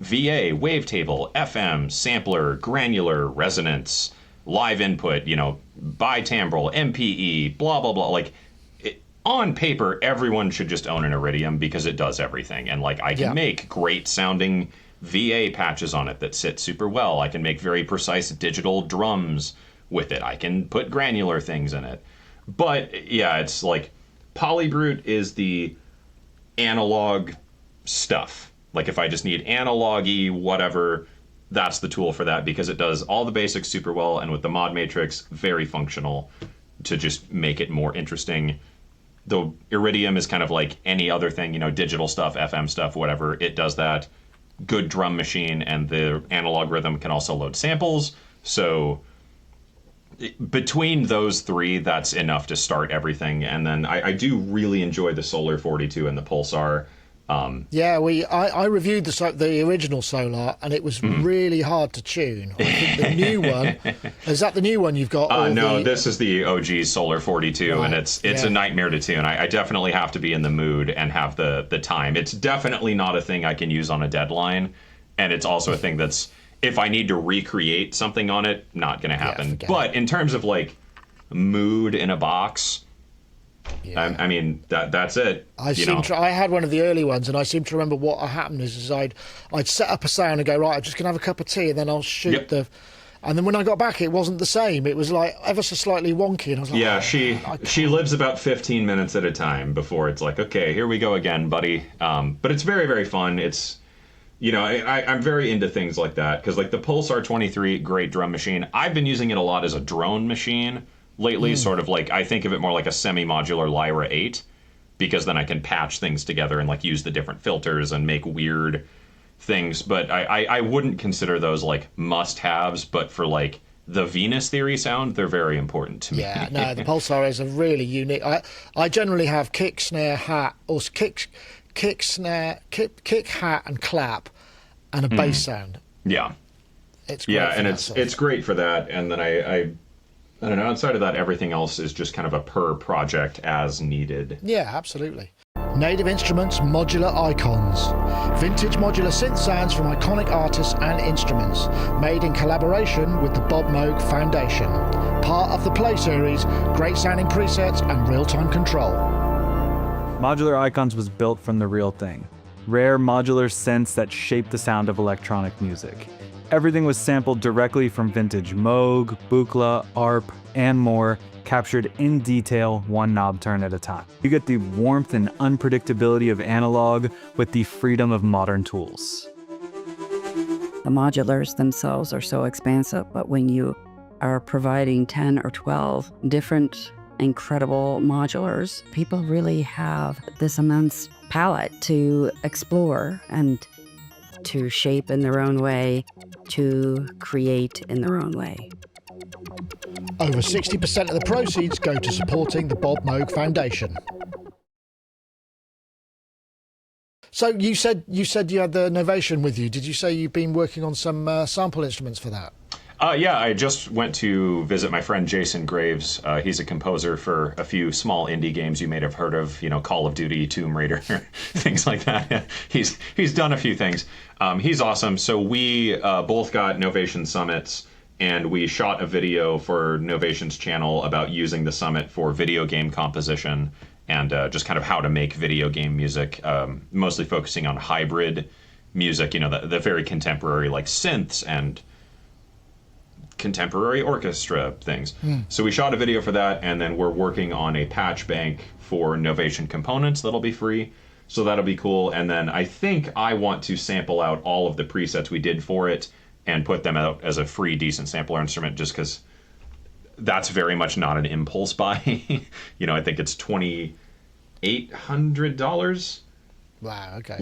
VA, wavetable, FM, sampler, granular, resonance, live input, bitimbral, MPE, blah, blah, blah. Like, on paper, everyone should just own an Iridium because it does everything. And, like, I can make great sounding VA patches on it that sit super well. I can make very precise digital drums with it. I can put granular things in it. But, yeah, it's like, Polybrute is the analog stuff. Like, if I just need analog-y, whatever, that's the tool for that, because it does all the basics super well, and with the mod matrix, very functional to just make it more interesting. The Iridium is kind of like any other thing, digital stuff, FM stuff, whatever. It does that. Good drum machine, and the Analog Rhythm can also load samples. So between those three, that's enough to start everything. And then I do really enjoy the Solar 42 and the Pulsar. I reviewed the original Solar, and it was really hard to tune. I think the new one, is that the new one you've got? No, this is the OG Solar 42, right, and it's a nightmare to tune. I definitely have to be in the mood and have the time. It's definitely not a thing I can use on a deadline, and it's also a thing that's, if I need to recreate something on it, not going to happen. But in terms of like mood in a box, I mean, that's it. I had one of the early ones, and I seem to remember what happened is I'd set up a sound and go, right, I'm just going to have a cup of tea, and then I'll shoot and then when I got back, it wasn't the same. It was like ever so slightly wonky, and I was like, she lives about 15 minutes at a time before it's like, okay, here we go again, buddy. But it's very, very fun. It's, I'm very into things like that, because like the Pulsar 23, great drum machine. I've been using it a lot as a drone machine lately, sort of like, I think of it more like a semi-modular Lyra 8, because then I can patch things together and like use the different filters and make weird things. But I wouldn't consider those like must-haves, but for like the Venus Theory sound, they're very important to me. Yeah, no, the Pulsar is a really unique. I generally have kick, snare, hat, or kick, snare, kick, hat, and clap, and a bass sound. Yeah, it's great and it's great for that. And then I don't know, outside of that, everything else is just kind of a per project as needed. Yeah, absolutely. Native Instruments modular icons. Vintage modular synth sounds from iconic artists and instruments. Made in collaboration with the Bob Moog Foundation. Part of the Play series, great sounding presets and real-time control. Modular Icons was built from the real thing. Rare modular synths that shape the sound of electronic music. Everything was sampled directly from vintage Moog, Buchla, ARP, and more, captured in detail, one knob turn at a time. You get the warmth and unpredictability of analog with the freedom of modern tools. The modulars themselves are so expansive, but when you are providing 10 or 12 different incredible modulars, people really have this immense palette to explore, and to shape in their own way, to create in their own way. Over 60% of the proceeds go to supporting the Bob Moog Foundation. So you said you had the Novation with you. Did you say you've been working on some sample instruments for that? Yeah, I just went to visit my friend Jason Graves. He's a composer for a few small indie games you may have heard of, Call of Duty, Tomb Raider, things like that. He's done a few things. He's awesome. So we both got Novation Summits, and we shot a video for Novation's channel about using the Summit for video game composition and just kind of how to make video game music, mostly focusing on hybrid music, the very contemporary like synths and contemporary orchestra things. So we shot a video for that, and then we're working on a patch bank for Novation components that'll be free. So that'll be cool. And then I think I want to sample out all of the presets we did for it and put them out as a free decent sampler instrument, just because that's very much not an impulse buy. I think it's $2,800. Wow. Okay.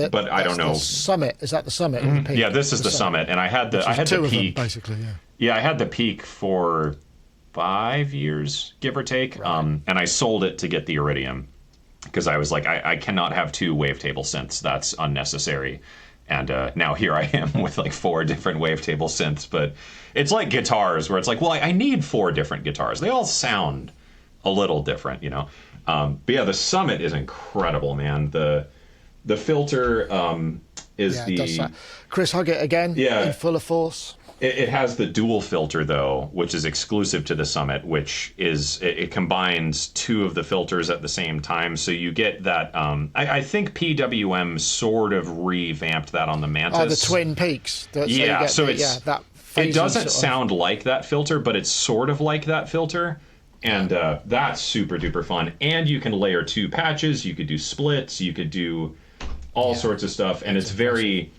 But I don't know. The Summit, is that the Summit? Or the Peak? Yeah, this is the Summit, and I had the Peak. Basically, yeah. Yeah, I had the Peak for 5 years, give or take, and I sold it to get the Iridium because I was like, I cannot have 2 wavetable synths. That's unnecessary. And now here I am with like 4 different wavetable synths. But it's like guitars, where it's like, well, I need 4 different guitars. They all sound a little different, But yeah, the Summit is incredible, man. The filter is Chris, hug it again. Yeah, in full force. It has the dual filter, though, which is exclusive to the Summit, which is, it combines 2 of the filters at the same time. So you get that, I think PWM sort of revamped that on the Mantis. Oh, the twin peaks. It doesn't sound like that filter, but it's sort of like that filter. And that's super duper fun. And you can layer 2 patches. You could do splits. You could do all sorts of stuff. And it's very,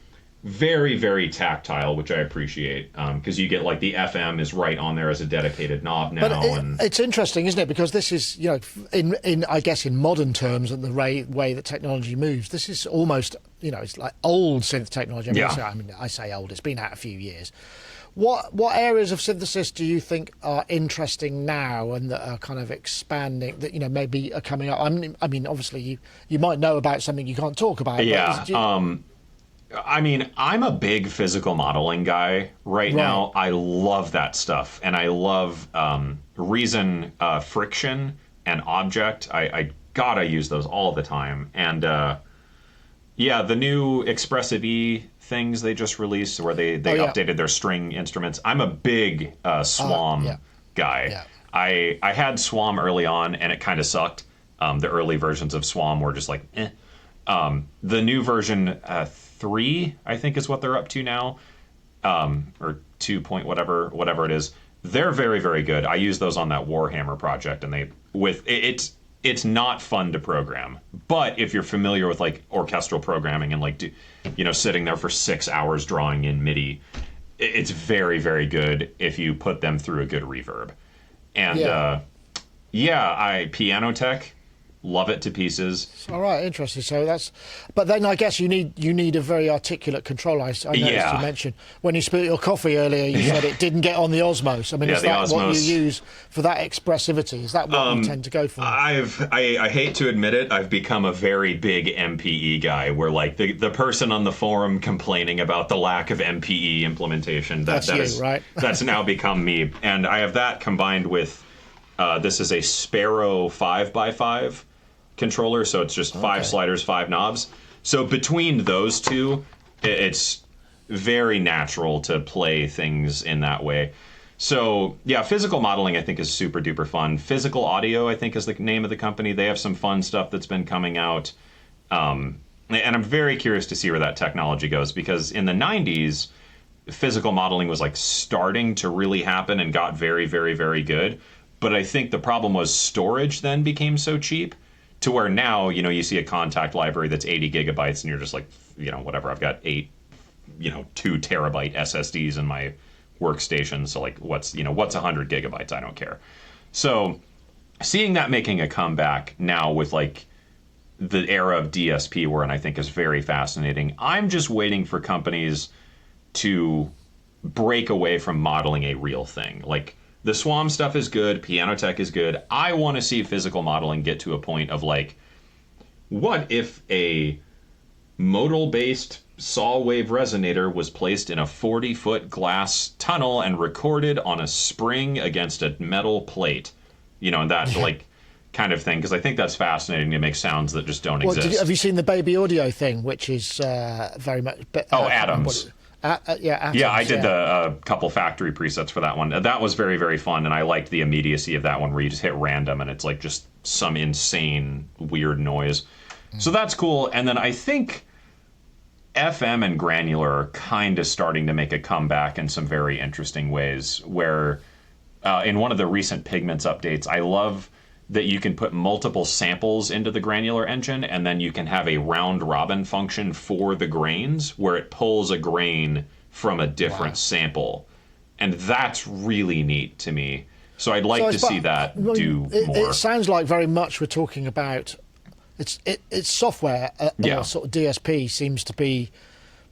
very, very tactile, which I appreciate, because you get like the FM is right on there as a dedicated knob now. But it's interesting, isn't it? Because this is, in I guess in modern terms, and the way that technology moves, this is almost, it's like old synth technology. I say old. It's been out a few years. What areas of synthesis do you think are interesting now and that are kind of expanding, that maybe are coming up? I mean, obviously you might know about something you can't talk about. Yeah. I'm a big physical modeling guy right now. I love that stuff, and I love Reason, friction, and object. I use those all the time. And the new Expressive E things they just released, where they updated their string instruments. I'm a big Swam guy. Yeah. I had Swam early on, and it kind of sucked. The early versions of Swam were just like, eh. The new version 3, I think, is what they're up to now, or 2 point whatever it is. They're very, very good. I use those on that Warhammer project, and it's not fun to program. But if you're familiar with like orchestral programming and like sitting there for 6 hours drawing in MIDI, it's very, very good if you put them through a good reverb. And Piano Tech. Love it to pieces. All right, interesting. So but then I guess you need a very articulate controller. I noticed you mentioned when you spilled your coffee earlier, you said it didn't get on the Osmos. I mean, is that what you use for that expressivity? Is that what you tend to go for? I hate to admit it, I've become a very big MPE guy, where like the person on the forum complaining about the lack of MPE implementation. That's you, right? That's now become me, and I have that combined with this is a Sparrow 5x5 controller, so it's just 5 sliders, 5 knobs. So between those two, it's very natural to play things in that way. So yeah, physical modeling I think is super duper fun. Physical Audio I think is the name of the company. They have some fun stuff that's been coming out, and I'm very curious to see where that technology goes, because in the 90s physical modeling was like starting to really happen and got very, very, very good. But I think the problem was storage then became so cheap, to where now, you see a Contact library that's 80 gigabytes and you're just like, whatever, I've got 2 terabyte SSDs in my workstation. So like, what's 100 gigabytes? I don't care. So seeing that making a comeback now with like the era of DSP were in, I think is very fascinating. I'm just waiting for companies to break away from modeling a real thing. Like, the SWAM stuff is good, Piano Tech is good. I want to see physical modeling get to a point of like, what if a modal-based saw wave resonator was placed in a 40-foot glass tunnel and recorded on a spring against a metal plate? You know, and that like kind of thing, because I think that's fascinating to make sounds that just don't exist. Have you seen the Baby Audio thing, which is very much... Atoms. Atoms. Yeah, I did the couple factory presets for that one. That was very, very fun, and I liked the immediacy of that one where you just hit random and it's like just some insane weird noise. So that's cool. And then I think FM and granular are kind of starting to make a comeback in some very interesting ways, where in one of the recent Pigments updates, I love that you can put multiple samples into the granular engine, and then you can have a round robin function for the grains where it pulls a grain from a different sample. And that's really neat to me. So I'd like to see that do more. It sounds like very much we're talking about it's software, or sort of DSP seems to be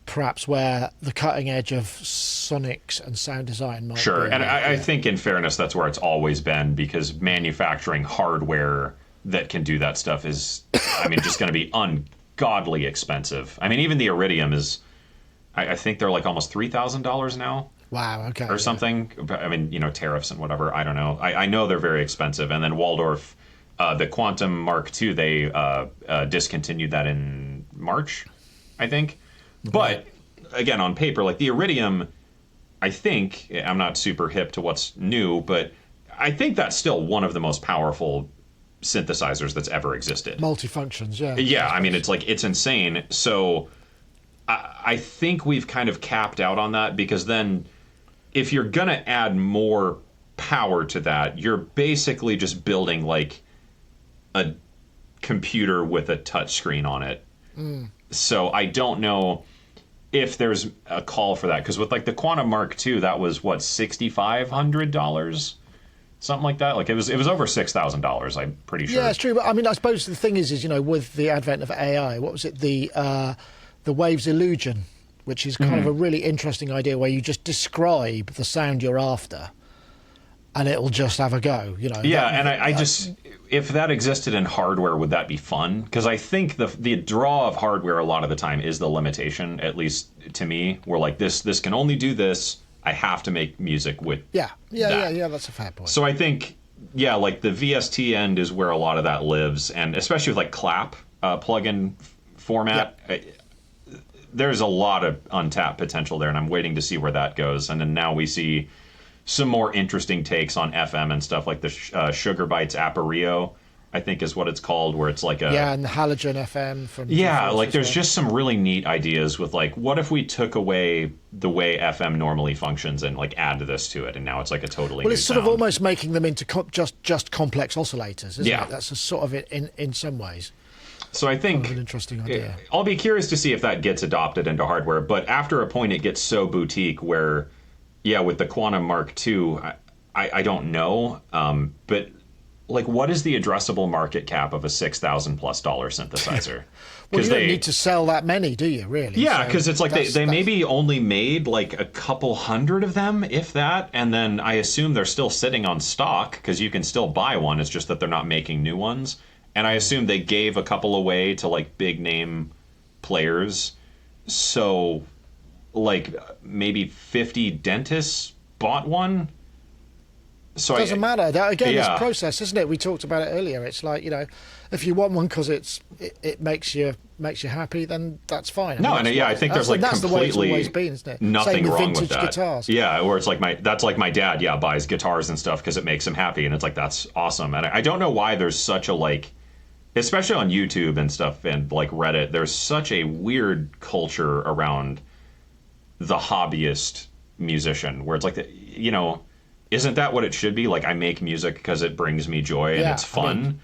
perhaps where the cutting edge of sonics and sound design might be. Sure, and I think in fairness that's where it's always been, because manufacturing hardware that can do that stuff is, I mean, just going to be ungodly expensive. I mean, even the Iridium is, I think they're like almost $3,000 now. Wow, okay. Or something. I mean, you know, tariffs and whatever, I don't know. I know they're very expensive. And then Waldorf, the Quantum Mark II, they discontinued that in March, I think. But again, on paper, like the Iridium, I think, I'm not super hip to what's new, but I think that's still one of the most powerful synthesizers that's ever existed. Multifunctions, yeah. Yeah, I mean, it's like, it's insane. So I think we've kind of capped out on that, because then if you're going to add more power to that, you're basically just building like a computer with a touch screen on it. So I don't know if there's a call for that, because with like the Quantum Mark II, that was what, $6,500, something like that. Like it was over $6,000. I'm pretty sure. Yeah, it's true. But I mean, I suppose the thing is, you know, with the advent of AI, what was it, the Waves Illusion, which is kind of a really interesting idea where you just describe the sound you're after, and it'll just have a go. You know. Yeah, and I just, if that existed in hardware, would that be fun? Because I think the draw of hardware a lot of the time is the limitation, at least to me, where like this can only do this. I have to make music with yeah, that. that's a fair point. So I think, yeah, like the VST end is where a lot of that lives, and especially with like clap plugin format. Yeah. There's a lot of untapped potential there, and I'm waiting to see where that goes. And then now we see some more interesting takes on FM and stuff, like the Sugar Bytes Appario, I think is what it's called, where it's like a... Yeah, and the Halogen FM from... Yeah, like there's just some really neat ideas with like, what if we took away the way FM normally functions and like add this to it, and now it's like a totally new it's sort sound. of almost making them into just complex oscillators, isn't Yeah. it? That's a sort of it in some ways. So I think An interesting idea. I'll be curious to see if that gets adopted into hardware, but after a point it gets so boutique where, yeah, with the Quantum Mark II, I don't know, but like, what is the addressable market cap of a $6,000+ synthesizer? Well, you don't need to sell that many, do you, really? Yeah, because So it's like they maybe only made like a couple hundred of them, if that, and then I assume they're still sitting on stock, because you can still buy one, it's just that they're not making new ones. And I assume they gave a couple away to like big name players. So like maybe 50 dentists bought one. So it doesn't matter. That, again, yeah. it's process, isn't it? We talked about it earlier. It's like, you know, if you want one because it makes you happy, then that's fine. No, and yeah, I think there's like that's completely the way it's always been, isn't it? nothing Same with wrong vintage with that. guitars. Yeah, or it's like my dad, yeah, buys guitars and stuff because it makes him happy, and it's like, that's awesome. And I don't know why there's such a like, especially on YouTube and stuff and like Reddit, there's such a weird culture around the hobbyist musician where it's like, you know, isn't that what it should be? Like, I make music because it brings me joy and it's fun.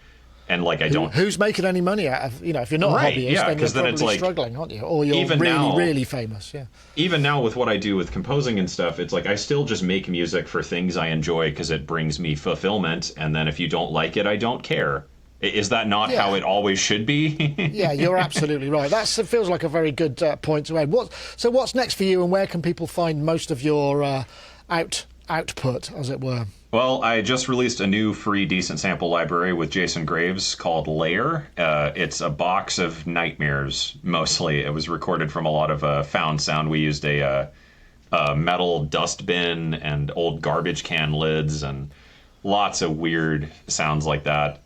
And like, I don't... Who's making any money out of, you know, if you're not Right, a hobbyist, yeah, then you're 'cause then probably it's like, struggling, aren't you? Or you're even really, now- really famous, yeah. Even now with what I do with composing and stuff, it's like I still just make music for things I enjoy because it brings me fulfillment. And then if you don't like it, I don't care. Is that not Yeah. how it always should be? Yeah, you're absolutely right. It feels like a very good point to end. So what's next for you, and where can people find most of your output, as it were? Well, I just released a new free decent sample library with Jason Graves called Layer. It's a box of nightmares, mostly. It was recorded from a lot of found sound. We used a metal dustbin and old garbage can lids and lots of weird sounds like that.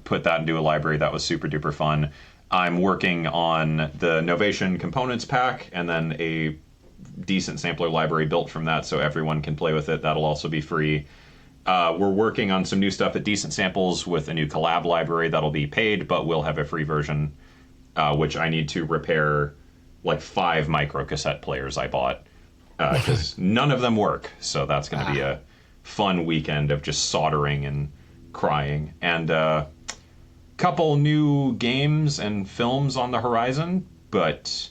Put that into a library. That was super duper fun. I'm working on the Novation Components pack and then a decent sampler library built from that so everyone can play with it. That'll also be free. We're working on some new stuff at Decent Samples with a new collab library that'll be paid, but we'll have a free version, which I need to repair like 5 micro cassette players I bought because none of them work. So that's going to be a fun weekend of just soldering and crying. And a couple new games and films on the horizon, but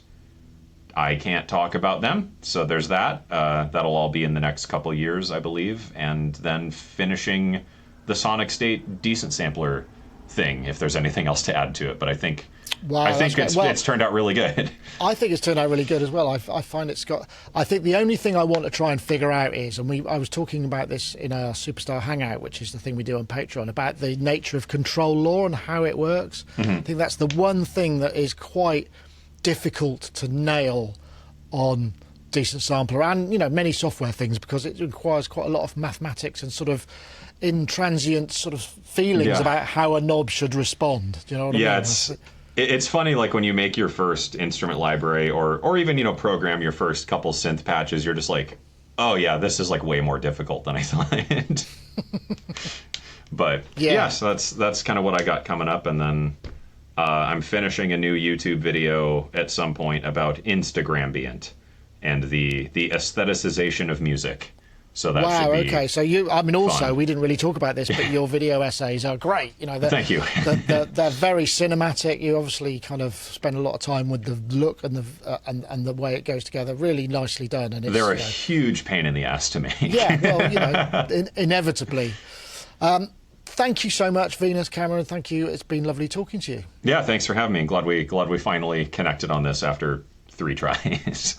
I can't talk about them. So there's that. That'll all be in the next couple years, I believe. And then finishing the Sonicstate decent sampler thing, if there's anything else to add to it. But I think it's turned out really good. I think it's turned out really good as well. I find it's got. I think the only thing I want to try and figure out is, I was talking about this in our Superstar Hangout, which is the thing we do on Patreon, about the nature of control law and how it works. Mm-hmm. I think that's the one thing that is quite difficult to nail on Decent Sampler and many software things, because it requires quite a lot of mathematics and sort of intransient sort of feelings about how a knob should respond. Do you know what I mean? It's funny, like when you make your first instrument library or even program your first couple synth patches, you're just like, oh yeah, this is like way more difficult than I thought. But so that's kind of what I got coming up. And then I'm finishing a new YouTube video at some point about Instagrambient and the aestheticization of music. So that should be okay. So fun. We didn't really talk about this, but your video essays are great. Thank you. They're very cinematic. You obviously kind of spend a lot of time with the look and the way it goes together. Really nicely done. And they're a huge pain in the ass to make. Yeah, well, inevitably. Thank you so much, Venus, Cameron. Thank you. It's been lovely talking to you. Yeah, thanks for having me. Glad we finally connected on this after 3 tries.